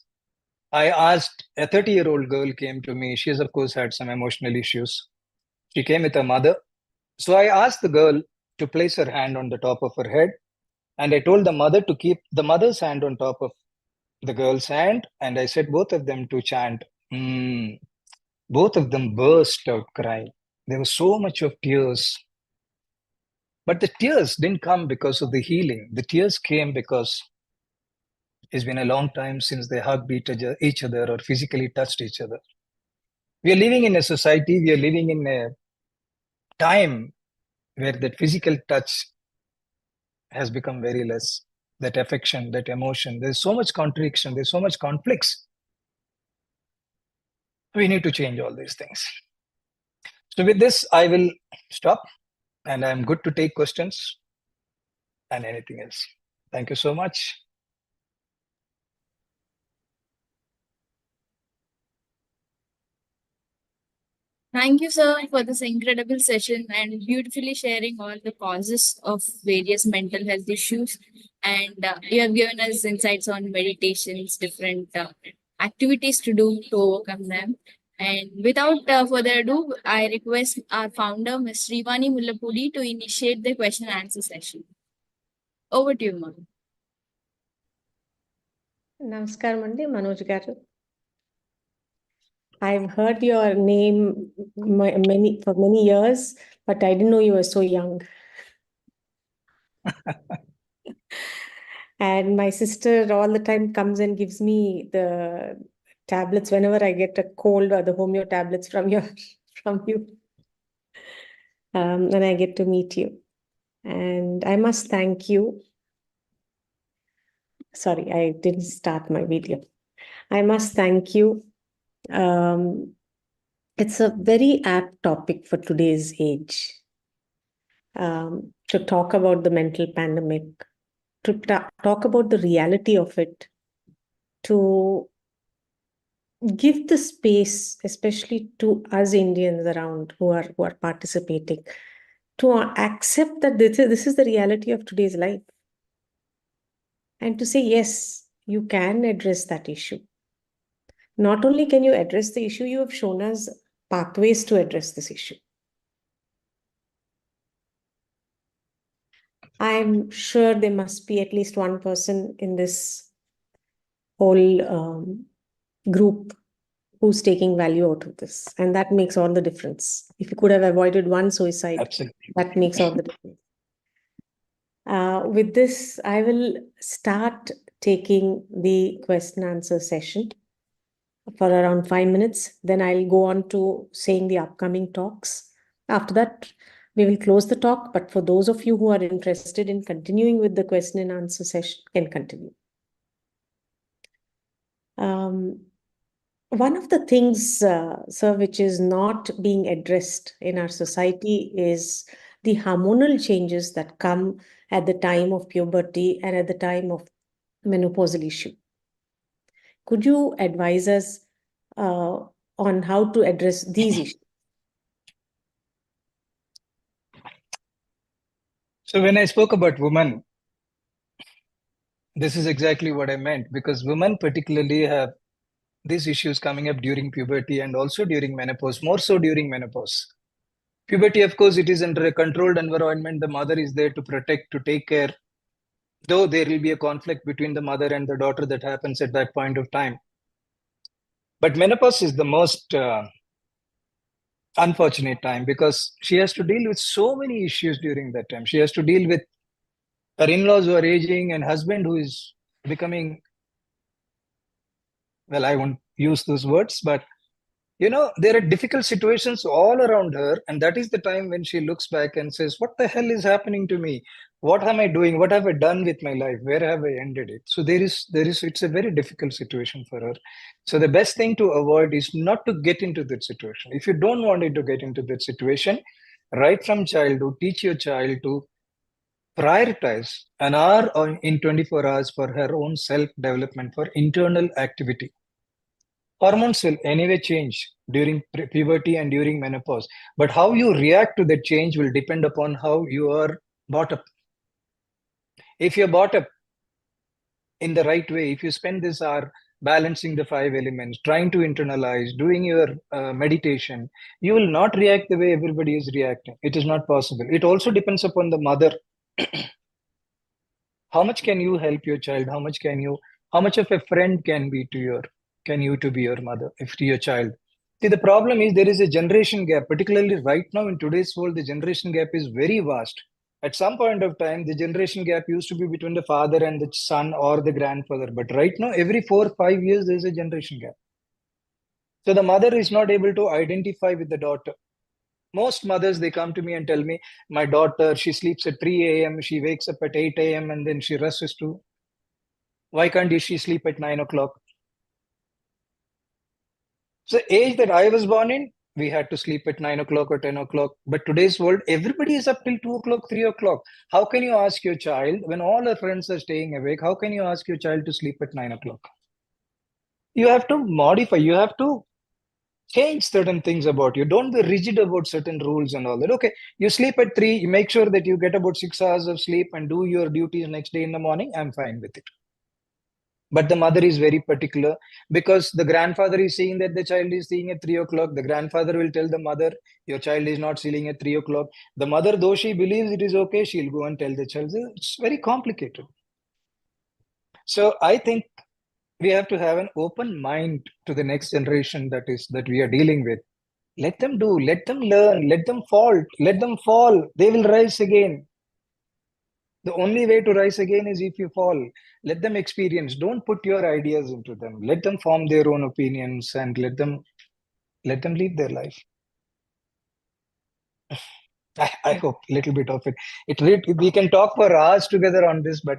I asked, a 30-year-old girl came to me. She has, of course, had some emotional issues. She came with her mother. So I asked the girl to place her hand on the top of her head. And I told the mother to keep the mother's hand on top of the girl's hand. And I said both of them to chant. Mm. Both of them burst out crying. There was so much of tears. But the tears didn't come because of the healing. The tears came because it's been a long time since they hugged each other or physically touched each other. We are living in a society, we are living in a time where that physical touch has become very less. That affection, that emotion, there's so much contradiction, there's so much conflicts. We need to change all these things. So with this, I will stop, and I'm good to take questions and anything else. Thank you so much. Thank you, sir, for this incredible session and beautifully sharing all the causes of various mental health issues. And you have given us insights on meditations, different activities to do to overcome them. And without further ado, I request our founder, Ms. Srivani Mullapudi, to initiate the question and answer session. Over to you, ma'am. Namaskaram andi, Manoj garu. I've heard your name for many years, but I didn't know you were so young. And my sister all the time comes and gives me the tablets whenever I get a cold, or the homeo tablets from you. And I get to meet you. And I must thank you. Sorry, I didn't start my video. I must thank you. It's a very apt topic for today's age, to talk about the mental pandemic, to talk about the reality of it, to give the space, especially to us Indians around who are participating, to accept that this is the reality of today's life, and to say, yes, you can address that issue. Not only can you address the issue, you have shown us pathways to address this issue. I'm sure there must be at least one person in this whole group who's taking value out of this. And that makes all the difference. If you could have avoided one suicide, Absolutely. that makes all the difference. With this, I will start taking the question answer session for around 5 minutes. Then I'll go on to saying the upcoming talks. After that, we will close the talk. But for those of you who are interested in continuing with the question and answer session, can continue. One of the things, sir, which is not being addressed in our society is the hormonal changes that come at the time of puberty and at the time of menopausal issue. Could you advise us on how to address these issues? So when I spoke about women, this is exactly what I meant, because women particularly have these issues coming up during puberty and also during menopause, more so during menopause. Puberty, of course, it is under a controlled environment. The mother is there to protect, to take care, though there will be a conflict between the mother and the daughter that happens at that point of time. But menopause is the most unfortunate time because she has to deal with so many issues during that time. She has to deal with her in-laws who are aging and husband who is becoming, well, I won't use those words, but there are difficult situations all around her, and that is the time when she looks back and says, what the hell is happening to me? What am I doing? What have I done with my life? Where have I ended it? So it's a very difficult situation for her. So the best thing to avoid is not to get into that situation. If you don't want it to get into that situation, right from childhood, teach your child to prioritize an hour in 24 hours for her own self development, for internal activity. Hormones will anyway change during puberty and during menopause, but how you react to that change will depend upon how you are brought up. If you're brought up in the right way, if you spend this hour balancing the five elements, trying to internalize, doing your meditation, you will not react the way everybody is reacting. It is not possible. It also depends upon the mother. How much can you help your child? How much of a friend can you to be your mother, if to your child? See, the problem is there is a generation gap, particularly right now in today's world, the generation gap is very vast. At some point of time, the generation gap used to be between the father and the son or the grandfather. But right now, every 4 or 5 years, there's a generation gap. So the mother is not able to identify with the daughter. Most mothers, they come to me and tell me, my daughter, she sleeps at 3 a.m., she wakes up at 8 a.m., and then she rushes to, why can't she sleep at 9 o'clock? So age that I was born in, we had to sleep at 9 o'clock or 10 o'clock. But today's world, everybody is up till 2 o'clock, 3 o'clock. How can you ask your child, when all her friends are staying awake, how can you ask your child to sleep at 9 o'clock? You have to modify, you have to change certain things about you. Don't be rigid about certain rules and all that. Okay, you sleep at 3, you make sure that you get about 6 hours of sleep and do your duties next day in the morning. I'm fine with it. But the mother is very particular because the grandfather is seeing that the child is seeing at 3 o'clock. The grandfather will tell the mother, your child is not sleeping at 3 o'clock. The mother, though she believes it is okay, she'll go and tell the child. It's very complicated. So I think we have to have an open mind to the next generation that we are dealing with. Let them do, let them learn, let them fall. They will rise again. The only way to rise again is if you fall. Let them experience. Don't put your ideas into them. Let them form their own opinions and let them live their life. I hope a little bit of it. We can talk for hours together on this, but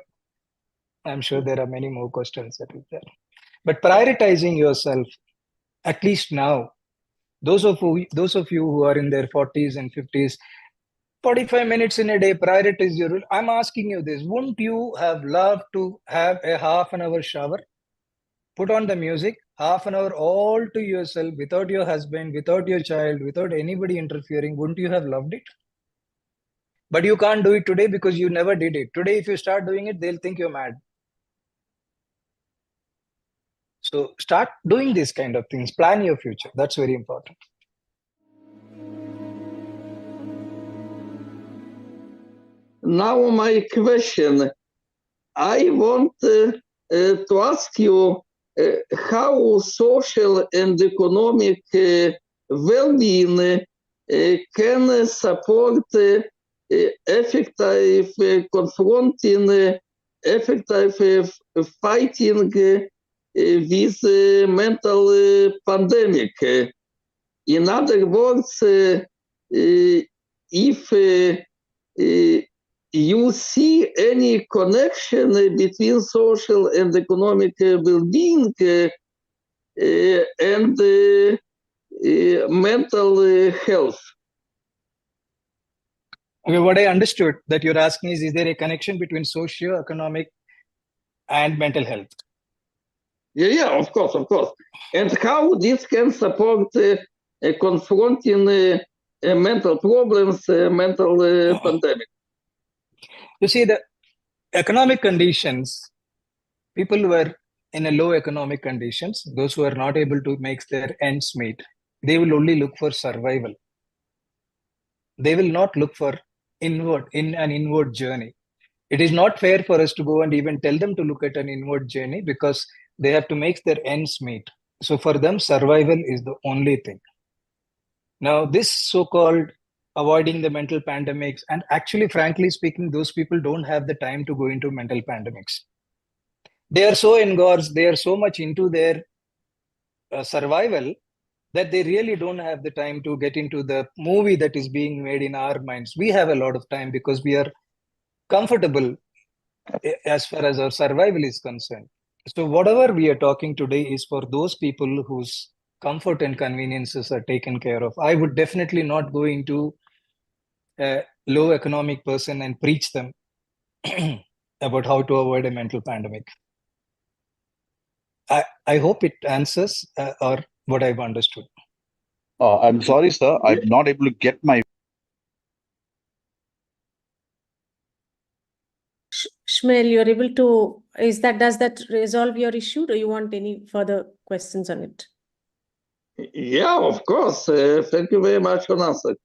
I'm sure there are many more questions that is there. But prioritizing yourself, at least now, those of you who are in their 40s and 50s, 45 minutes in a day, prioritize your. I'm asking you this. Wouldn't you have loved to have a half an hour shower? Put on the music, half an hour all to yourself, without your husband, without your child, without anybody interfering. Wouldn't you have loved it? But you can't do it today because you never did it. Today, if you start doing it, they'll think you're mad. So start doing these kind of things. Plan your future. That's very important. Now my question, I want to ask you how social and economic well-being can support effective confronting, effective fighting with mental pandemic. In other words, if you see any connection between social and economic well-being and mental health? Okay, what I understood that you're asking is there a connection between socio-economic and mental health? Yeah, of course. And how this can support confronting mental problems, mental pandemic? You see, the economic conditions, people who are in a low economic conditions, those who are not able to make their ends meet, they will only look for survival. They will not look for an inward journey. It is not fair for us to go and even tell them to look at an inward journey because they have to make their ends meet. So for them, survival is the only thing. Now, this so-called avoiding the mental pandemics, and actually, frankly speaking, those people don't have the time to go into mental pandemics. They are so engorged, they are so much into their survival that they really don't have the time to get into the movie that is being made in our minds. We have a lot of time because we are comfortable as far as our survival is concerned. So, whatever we are talking today is for those people whose comfort and conveniences are taken care of. I would definitely not go into a low economic person and preach them about how to avoid a mental pandemic. I hope it answers or what I've understood. I'm sorry, sir. I'm not able to get my. Shmuel, you're able to, does that resolve your issue? Do you want any further questions on it? Yeah, of course. Thank you very much for answering.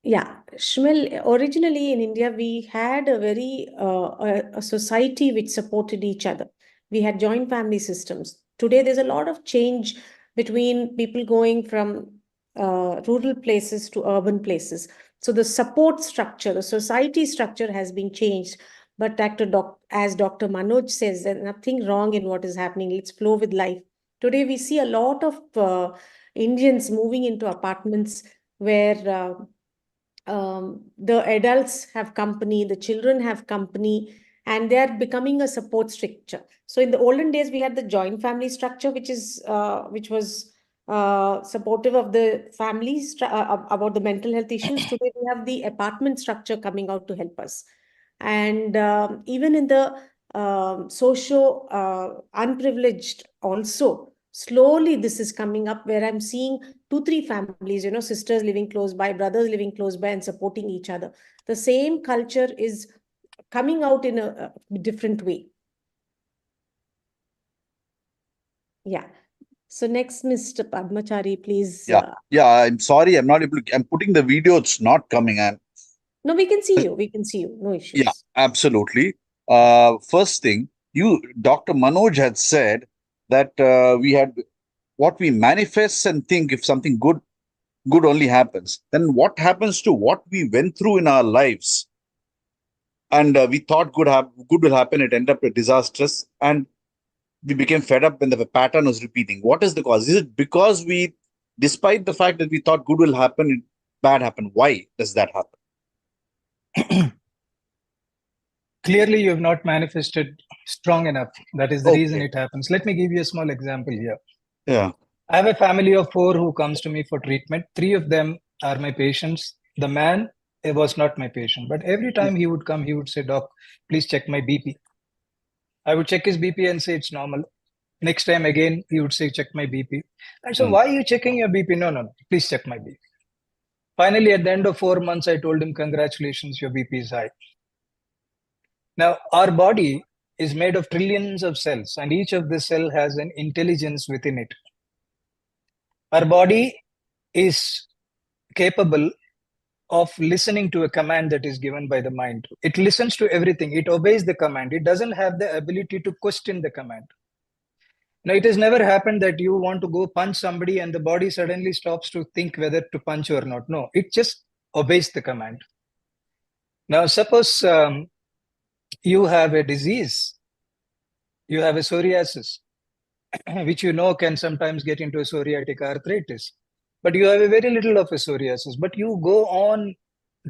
Yeah, Shmuel, originally in India, we had a society which supported each other. We had joint family systems. Today, there's a lot of change between people going from rural places to urban places. So the support structure, the society structure has been changed. But as Dr. Manoj says, there's nothing wrong in what is happening. Let's flow with life. Today, we see a lot of Indians moving into apartments where the adults have company, the children have company, and they are becoming a support structure. So in the olden days, we had the joint family structure, which was supportive of the families about the mental health issues. Today, we have the apartment structure coming out to help us. And even in the unprivileged also, slowly this is coming up where I'm seeing 2, 3 families, sisters living close by, brothers living close by and supporting each other. The same culture is coming out in a different way. Yeah. So next, Mr. Padmachari, please. Yeah, I'm sorry. I'm not able to. I'm putting the video. It's not coming. And No, we can see you. We can see you. No issues. yeah, absolutely. First thing, Dr. Manoj had said that we had what we manifest and think. If something good only happens, then what happens to what we went through in our lives? And we thought good will happen. It ended up disastrous, and we became fed up when the pattern was repeating. What is the cause? Is it because despite the fact that we thought good will happen, bad happened? Why does that happen? Clearly, you have not manifested strong enough. That is the reason Okay. it happens. Let me give you a small example here. Yeah. I have a family of 4 who comes to me for treatment. 3 of them are my patients. The man was not my patient, but every time he would come, he would say, "Doc, please check my BP." I would check his BP and say it's normal. Next time again, he would say, "Check my BP." And so, why are you checking your BP? No, please check my BP. Finally, at the end of 4 months, I told him, "Congratulations, your BP is high." Now, our body is made of trillions of cells, and each of the cell has an intelligence within it. Our body is capable of listening to a command that is given by the mind. It listens to everything. It obeys the command. It doesn't have the ability to question the command. Now, it has never happened that you want to go punch somebody and the body suddenly stops to think whether to punch or not. No, it just obeys the command. Now, suppose you have a disease, you have a psoriasis, which can sometimes get into a psoriatic arthritis. But you have a very little of a psoriasis, but you go on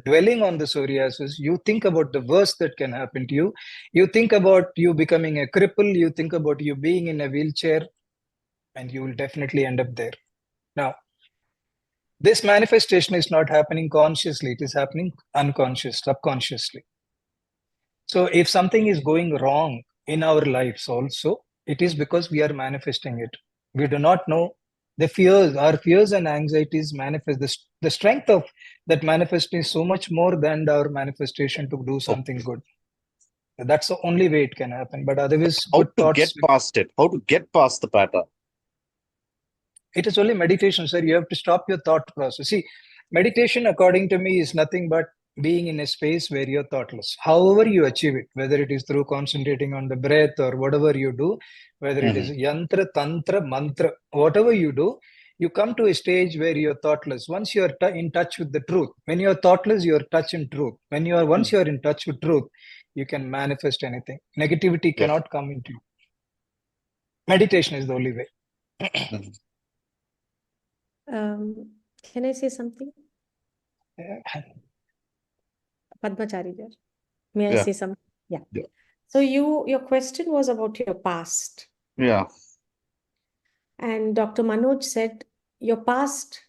dwelling on the psoriasis. You think about the worst that can happen to you. You think about you becoming a cripple. You think about you being in a wheelchair, and you will definitely end up there. Now, this manifestation is not happening consciously. It is happening subconsciously. So if something is going wrong in our lives also, it is because we are manifesting it. We do not know our fears and anxieties manifest. The strength of that manifestation is so much more than our manifestation to do something good. That's the only way it can happen. But otherwise, How good to thoughts. get past it? How to get past the pattern? It is only meditation, sir. You have to stop your thought process. See, meditation, according to me, is nothing but being in a space where you're thoughtless. However you achieve it, whether it is through concentrating on the breath or whatever you do, whether it is yantra, tantra, mantra, whatever you do, you come to a stage where you're thoughtless. Once you're in touch with the truth, when you're thoughtless, you're touch in truth. Once you're in touch with truth, you can manifest anything. Negativity cannot come into you. Meditation is the only way. Can I say something? Yeah. Padmachari there. May I Yeah. say something? Yeah. Yeah. So your question was about your past. Yeah. And Dr. Manoj said your past,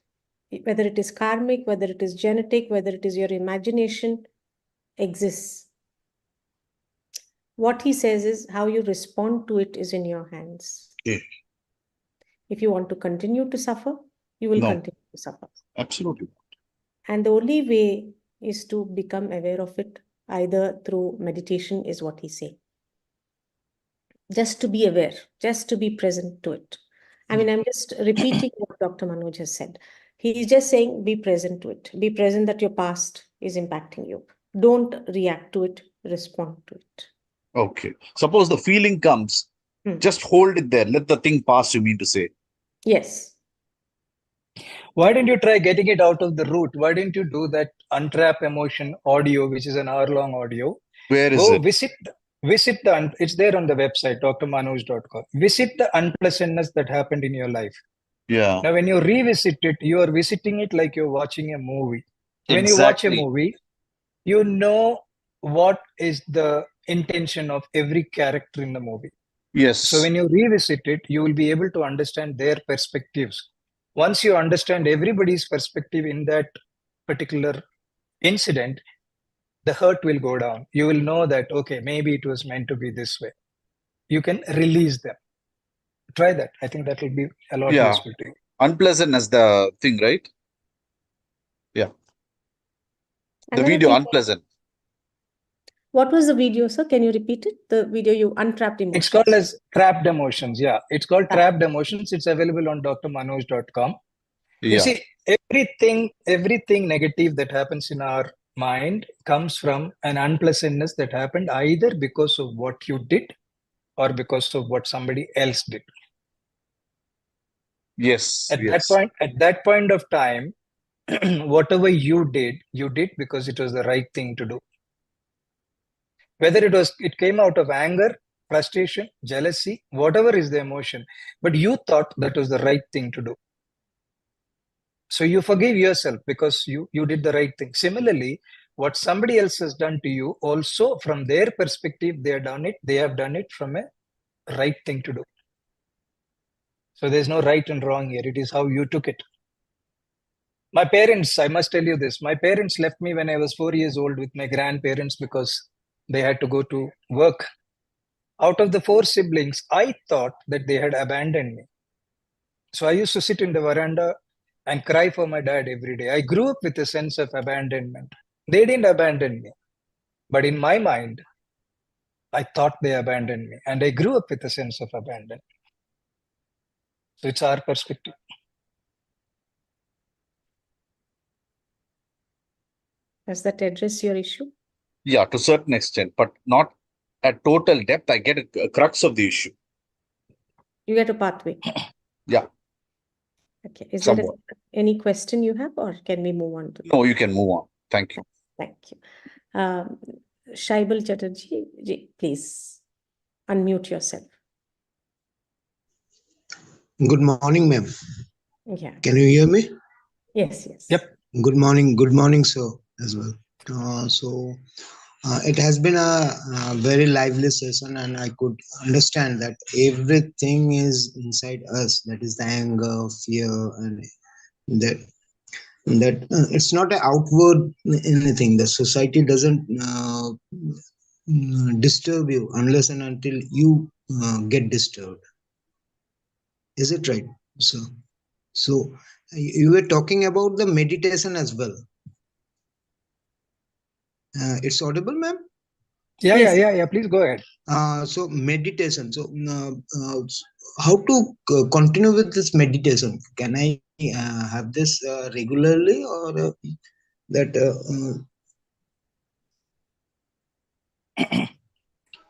whether it is karmic, whether it is genetic, whether it is your imagination, exists. What he says is how you respond to it is in your hands. Okay. If you want to continue to suffer, you will continue to suffer. Absolutely. And the only way is to become aware of it, either through meditation, is what he's saying. Just to be aware, just to be present to it. I mean, I'm just repeating what Dr. Manoj has said. He's just saying, be present to it. Be present that your past is impacting you. Don't react to it, respond to it. Okay. Suppose the feeling comes, just hold it there. Let the thing pass, you mean to say. Yes. Why don't you try getting it out of the root? Why don't you do that untrap emotion audio, which is an hour-long audio? Where is Go it? visit it's there on the website, drmanoj.com. Visit the unpleasantness that happened in your life. Yeah. Now, when you revisit it, you are visiting it like you're watching a movie. When you watch a movie, you know what is the intention of every character in the movie. Yes. So when you revisit it, you will be able to understand their perspectives. Once you understand everybody's perspective in that particular incident, the hurt will go down. You will know that, okay, maybe it was meant to be this way. You can release them. Try that. I think that will be a lot useful to you. Unpleasantness, the thing, right? Yeah. The video, unpleasant. What was the video, sir? Can you repeat it? The video you untrapped emotions. It's called as Trapped Emotions. Yeah, it's called Trapped Emotions. It's available on drmanoj.com. You see, everything negative that happens in our mind comes from an unpleasantness that happened either because of what you did or because of what somebody else did. Yes. At that point of time, whatever you did because it was the right thing to do. Whether it came out of anger, frustration, jealousy, whatever is the emotion, but you thought that was the right thing to do. So you forgive yourself because you did the right thing. Similarly, what somebody else has done to you, also from their perspective, they have done it from a right thing to do. So there's no right and wrong here. It is how you took it. My parents, I must tell you this, my parents left me when I was 4 years old with my grandparents because they had to go to work. Out of the 4 siblings, I thought that they had abandoned me. So I used to sit in the veranda and cry for my dad every day. I grew up with a sense of abandonment. They didn't abandon me. But in my mind, I thought they abandoned me. And I grew up with a sense of abandonment. So it's our perspective. Does that address your issue? Yeah, to a certain extent, but not at total depth. I get a crux of the issue. You get a pathway. Yeah. Okay. Is there any question you have, or can we move on to? No, you can move on. Thank you. Thank you. Shaibal Chatterjee, please unmute yourself. Good morning, ma'am. Yeah. Can you hear me? Yes, yes. Yep. Good morning, sir, as well. It has been a very lively session, and I could understand that everything is inside us. That is the anger, fear, and that it's not an outward anything. The society doesn't disturb you unless and until you get disturbed. Is it right, sir? So you were talking about the meditation as well. It's audible, ma'am? Yeah. Please go ahead. So meditation. So how to continue with this meditation? Can I have this regularly, or that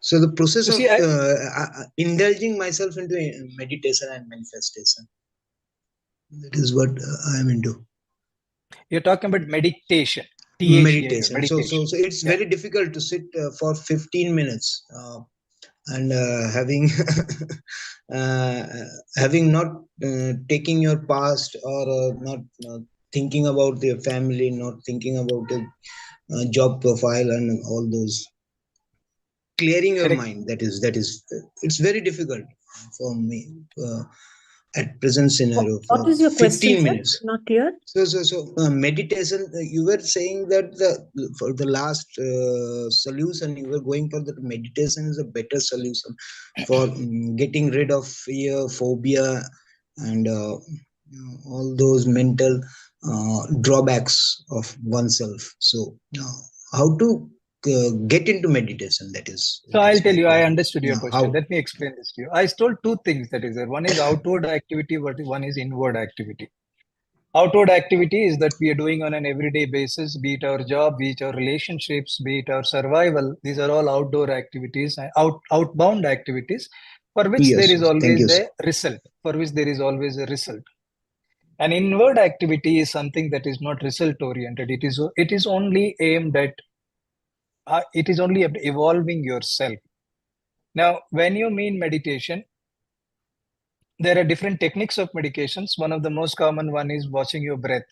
So the process You of see, indulging myself into meditation and manifestation, that is what I am into. you're talking about meditation. THEA, Meditation. meditation. So it's Yeah. very difficult to sit for 15 minutes and having uh, having not taking your past or not thinking about your family, not thinking about the job profile and all those, clearing your Correct. mind. That is it's very difficult for me at present scenario What for is your question, 15 sir? minutes. Not clear. So meditation. You were saying that for the last solution, you were going for that meditation is a better solution for getting rid of fear, phobia, and all those mental drawbacks of oneself. So how to get into meditation? That So is I'll tell my you, I question. understood your question. How? Let me explain this to you. I told two things that is there. One is outward activity, one is inward activity. Outward activity is that we are doing on an everyday basis, be it our job, be it our relationships, be it our survival. These are all outdoor activities, outbound activities, for which there Yes. is Thank you, always sir. a result. For which there is always a result. An inward activity is something that is not result oriented. It is only aimed at it is only at evolving yourself. Now, when you mean meditation, there are different techniques of meditations. One of the most common one is watching your breath.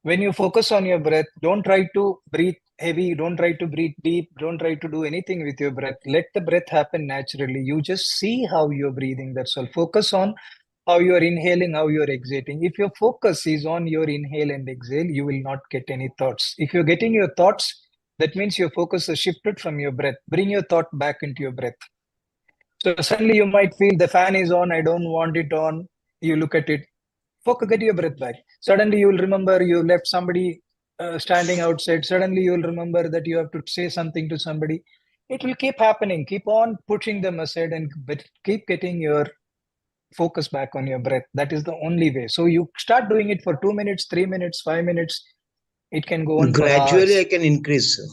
When you focus on your breath, don't try to breathe heavy, don't try to breathe deep, don't try to do anything with your breath. Let the breath happen naturally. You just see how you're breathing. That's all. Focus on how you're inhaling, how you're exhaling. If your focus is on your inhale and exhale, you will not get any thoughts. If you're getting your thoughts, that means your focus is shifted from your breath. Bring your thought back into your breath. So suddenly you might feel the fan is on, I don't want it on. You look at it, focus, get your breath back. Suddenly you will remember you left somebody standing outside. Suddenly you will remember that you have to say something to somebody. It will keep happening. Keep on pushing them aside and keep getting your focus back on your breath. That is the only way. So you start doing it for 2 minutes, 3 minutes, 5 minutes. It can go on for Gradually, I hours. can increase, sir.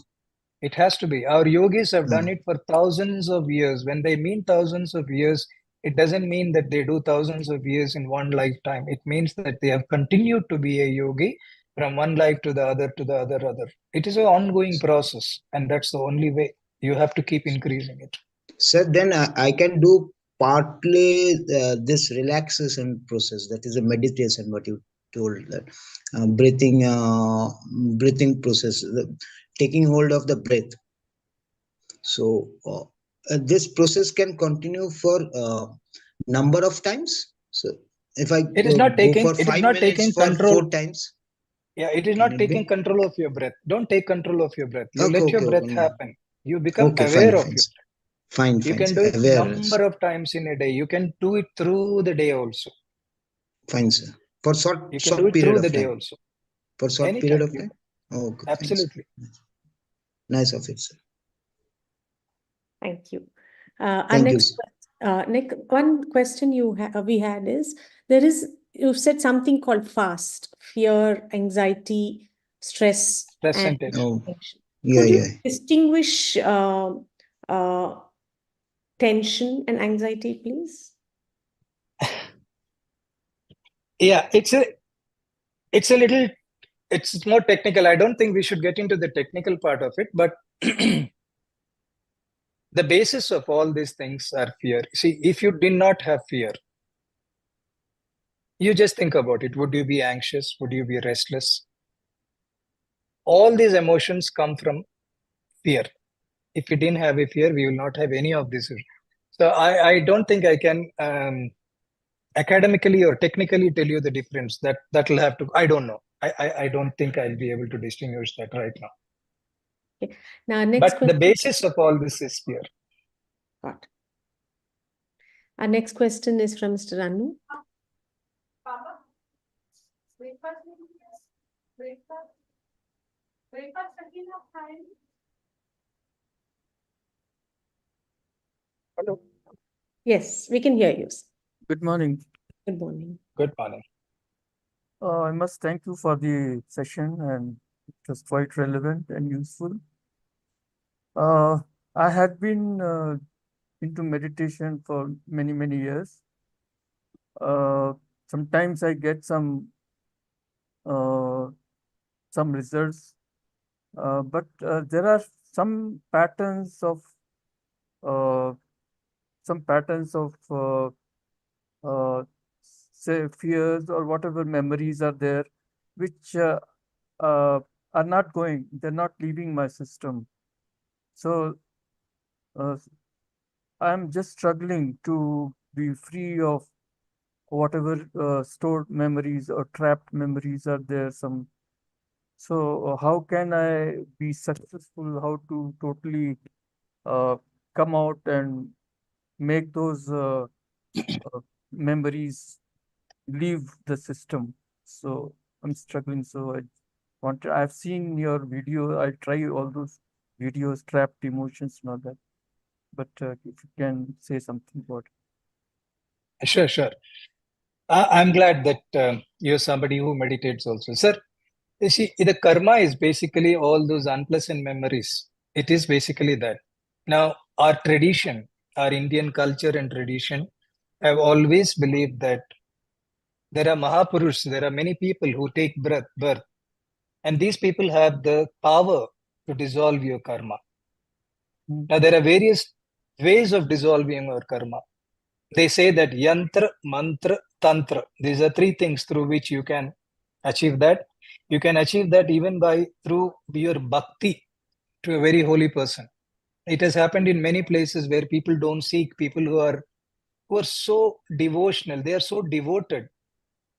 It has to be. Our yogis have done Uh, it for thousands of years. When they mean thousands of years, it doesn't mean that they do thousands of years in one lifetime. It means that they have continued to be a yogi from one life to the other to the other. It is an ongoing process, and that's the only way. You have to keep increasing it. Sir, then I can do partly this relaxation process. That is a meditation. What you told that breathing process, taking hold of the breath. So this process can continue for number of times. So if I It is not go taking. for It is five not minutes taking for control. 4 times, Yeah, it is can not it taking be? control of your breath. Don't take control of your breath. You Okay, let your okay, breath okay. No. happen. You become Okay, aware fine, of fine, your breath. fine, You fine. can do it Awareness. number of times in a day. You can do it through the day also. Fine, sir. For You can do short it period through the of day time. also. For short period Anytime. of time. Okay, thanks. Absolutely. Nice of it, sir. Thank you. Our Thank you, next, sir. next one question we had is, you said something called FAST: fear, anxiety, stress, Stress and and tension. Oh, tension. yeah, Could you yeah. distinguish uh, tension and anxiety, please? Yeah, it's a little, it's more technical. I don't think we should get into the technical part of it, but the basis of all these things are fear. See, if you did not have fear, you just think about it. Would you be anxious? Would you be restless? All these emotions come from fear. If we didn't have a fear, we will not have any of this. So I don't think I can academically or technically tell you the difference. That'll have to. I don't know. I don't think I'll be able to distinguish that right now. Okay. Now, next But the question. basis of all this is fear. Got. Our next question is from Mr. Anu. Hello. Yes, we can hear you. Good morning. Good morning. Good morning. I must thank you for the session, and it was quite relevant and useful. I had been into meditation for many years. Uh, Sometimes I get uh, some results, but there are some patterns of uh, some patterns of uh, say fears or whatever memories are there, which uh, are not going. They're not leaving my system. So uh, I'm just struggling to be free of whatever stored memories or trapped memories are there. So how can I be successful? How to totally uh, come out and make those memories leave the system? So I'm struggling. So I've seen your video. I try all those videos, trapped emotions and all that. But if you can say something about Sure, sure. I'm glad that you're somebody who meditates also. Sir, you see, the karma is basically all those unpleasant memories. It is basically that. Now, our tradition, our Indian culture and tradition have always believed that there are Mahapurushs, there are many people who take birth, and these people have the power to dissolve your karma. it. Now, there are various ways of dissolving our karma. They say that yantra, mantra, tantra. These are three things through which you can achieve that. You can achieve that even by through your bhakti to a very holy person. It has happened in many places where people don't seek, people who are so devotional, they are so devoted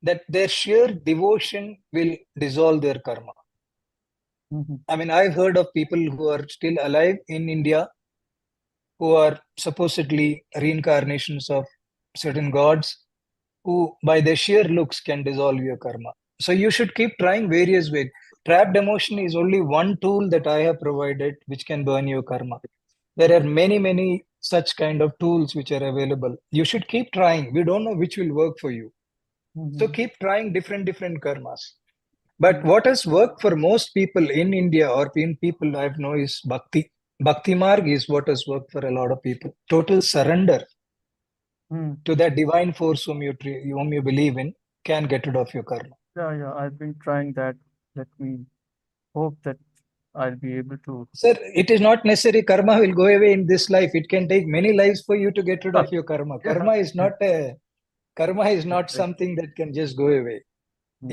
that their sheer devotion will dissolve their karma. Mhm. I mean, I've heard of people who are still alive in India who are supposedly reincarnations of certain gods who, by their sheer looks, can dissolve your karma. So you should keep trying various ways. Trapped emotion is only one tool that I have provided which can burn your karma. There are many such kind of tools which are available. You should keep trying. We don't know which will work for you. So Mhm. keep trying different karmas. But Mhm. what has worked for most people in India or in people I've know is bhakti. Bhakti marg is what has worked for a lot of people. Total surrender Mm. to that divine force whom you believe in can get rid of your karma. Yeah, I've been trying that. Let me hope that I'll be able to. Sir, it is not necessary karma will go away in this life. It can take many lives for you to get rid of your karma. Yeah. Karma is That's not right. something that can just go away.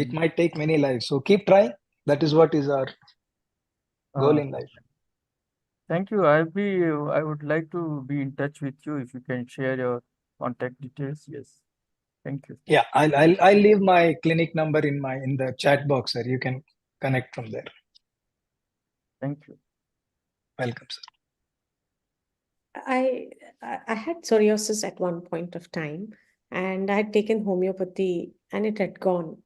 It Mm. might take many lives. So keep trying. That is what is our goal Uh, in life. Thank you. I would like to be in touch with you if you can share your contact details. Yes. Thank you. Yeah, I'll leave my clinic number in the chat box, sir. You can connect from there. Thank you. Welcome, sir. I had psoriasis at one point of time, and I had taken homeopathy, and it had gone.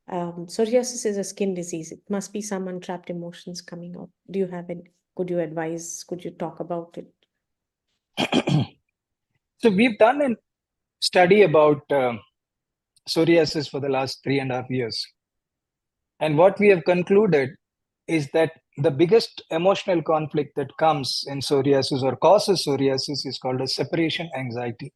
Psoriasis is a skin disease. It must be some untrapped emotions coming out. Do you have any? Could you advise? Could you talk about it? So we've done a study about psoriasis for the last 3.5 years. And what we have concluded is that the biggest emotional conflict that comes in psoriasis or causes psoriasis is called a separation anxiety.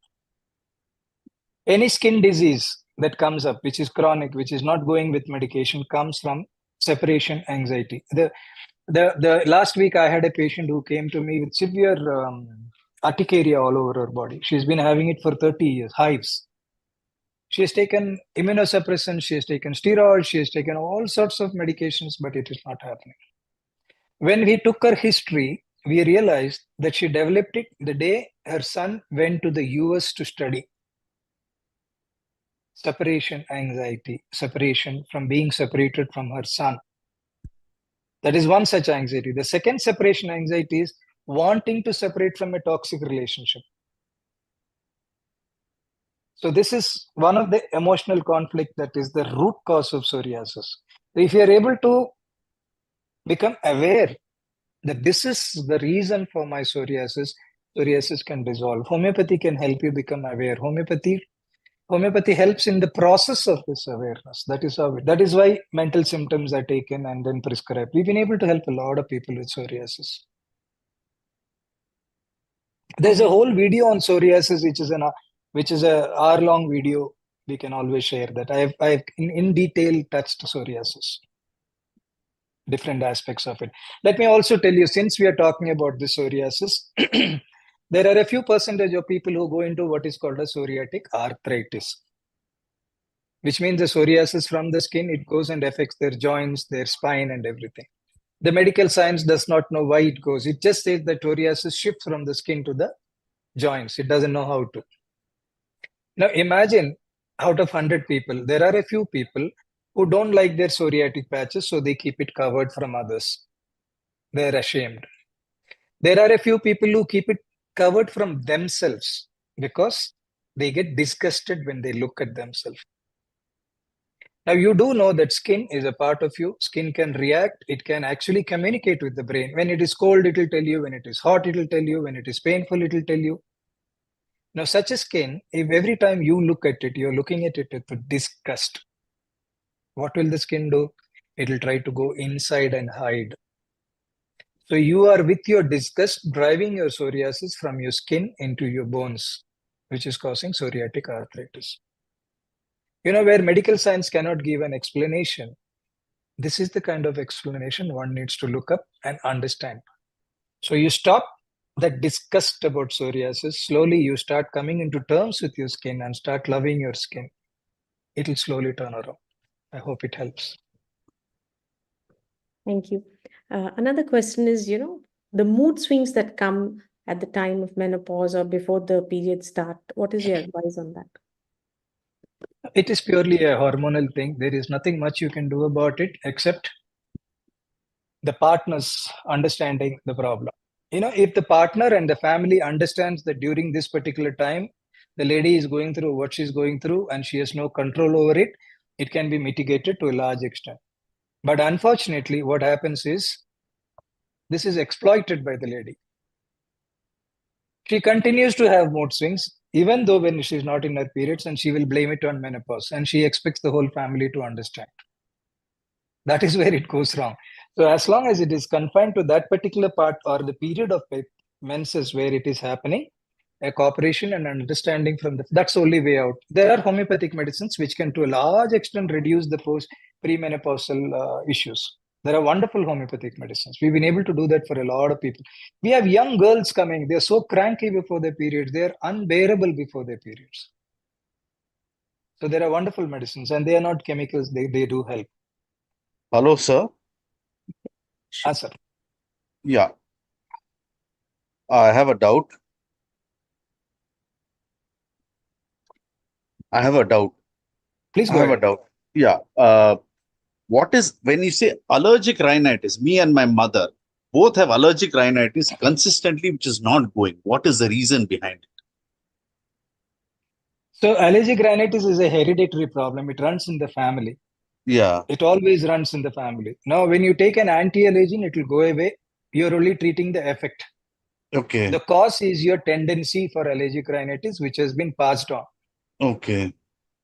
Any skin disease that comes up, which is chronic, which is not going with medication, comes from separation anxiety. The last week I had a patient who came to me with severe urticaria all over her body. She's been having it for 30 years, hives. She has taken immunosuppressants, she has taken steroids, she has taken all sorts of medications, but it is not happening. When we took her history, we realized that she developed it the day her son went to the US to study. Separation anxiety, separation from being separated from her son. That is one such anxiety. The second separation anxiety is wanting to separate from a toxic relationship. So this is one of the emotional conflict that is the root cause of psoriasis. If you are able to become aware that this is the reason for my psoriasis, psoriasis can dissolve. Homeopathy can help you become aware. Homeopathy helps in the process of this awareness. That is why mental symptoms are taken and then prescribed. We've been able to help a lot of people with psoriasis. There's a whole video on psoriasis, which is a hour-long video. We can always share that. I've in detail touched psoriasis, different aspects of it. Let me also tell you, since we are talking about this psoriasis, there are a few percentage of people who go into what is called a psoriatic arthritis, which means the psoriasis from the skin, it goes and affects their joints, their spine, and everything. The medical science does not know why it goes. It just says that psoriasis shifts from the skin to the joints. It doesn't know how to. Now imagine, out of 100 people, there are a few people who don't like their psoriatic patches, so they keep it covered from others. They're ashamed. There are a few people who keep it covered from themselves because they get disgusted when they look at themselves. Now, you do know that skin is a part of you. Skin can react. It can actually communicate with the brain. When it is cold, it will tell you. When it is hot, it will tell you. When it is painful, it will tell you. Now, such a skin, if every time you look at it, you're looking at it with disgust, what will the skin do? It will try to go inside and hide. So you are with your disgust driving your psoriasis from your skin into your bones, which is causing psoriatic arthritis. You know, where medical science cannot give an explanation, this is the kind of explanation one needs to look up and understand. So you stop that disgust about psoriasis. Slowly you start coming into terms with your skin and start loving your skin. It will slowly turn around. I hope it helps. Thank you. Another question is, the mood swings that come at the time of menopause or before the periods start. What is your advice on that? It is purely a hormonal thing. There is nothing much you can do about it except the partners understanding the problem. You know, if the partner and the family understands that during this particular time, the lady is going through what she's going through and she has no control over it, it can be mitigated to a large extent. But unfortunately, what happens is this is exploited by the lady. She continues to have mood swings, even though when she's not in her periods, and she will blame it on menopause, and she expects the whole family to understand. That is where it goes wrong. So as long as it is confined to that particular part or the period of menses where it is happening, a cooperation and understanding from that's the only way out. There are homeopathic medicines which can to a large extent reduce the premenopausal issues. There are wonderful homeopathic medicines. We've been able to do that for a lot of people. We have young girls coming. They're so cranky before their periods. They're unbearable before their periods. So there are wonderful medicines and they are not chemicals. They do help. Hello, sir. Sir. Yeah. I have a doubt. Please go I have a ahead. doubt. Yeah. What is, when you say allergic rhinitis, me and my mother both have allergic rhinitis consistently, which is not going. What is the reason behind it? So allergic rhinitis is a hereditary problem. It runs in the family. Yeah. It always runs in the family. Now, when you take an anti-allergen, it will go away. You're only treating the effect. Okay. The cause is your tendency for allergic rhinitis, which has been passed on. Okay.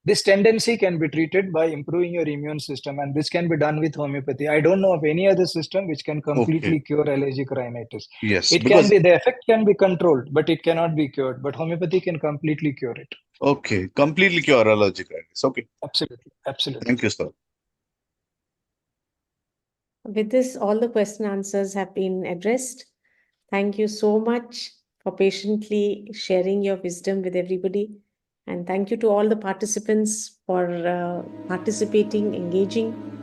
This tendency can be treated by improving your immune system, and this can be done with homeopathy. I don't know of any other system which can completely cure allergic rhinitis. Yes, It can be, the effect can be controlled, but it cannot be cured. But homeopathy can completely cure it. Okay, completely cure allergic rhinitis. Okay. Absolutely. Absolutely. Thank you, sir. With this, all the question answers have been addressed. Thank you so much for patiently sharing your wisdom with everybody. And thank you to all the participants for participating, engaging.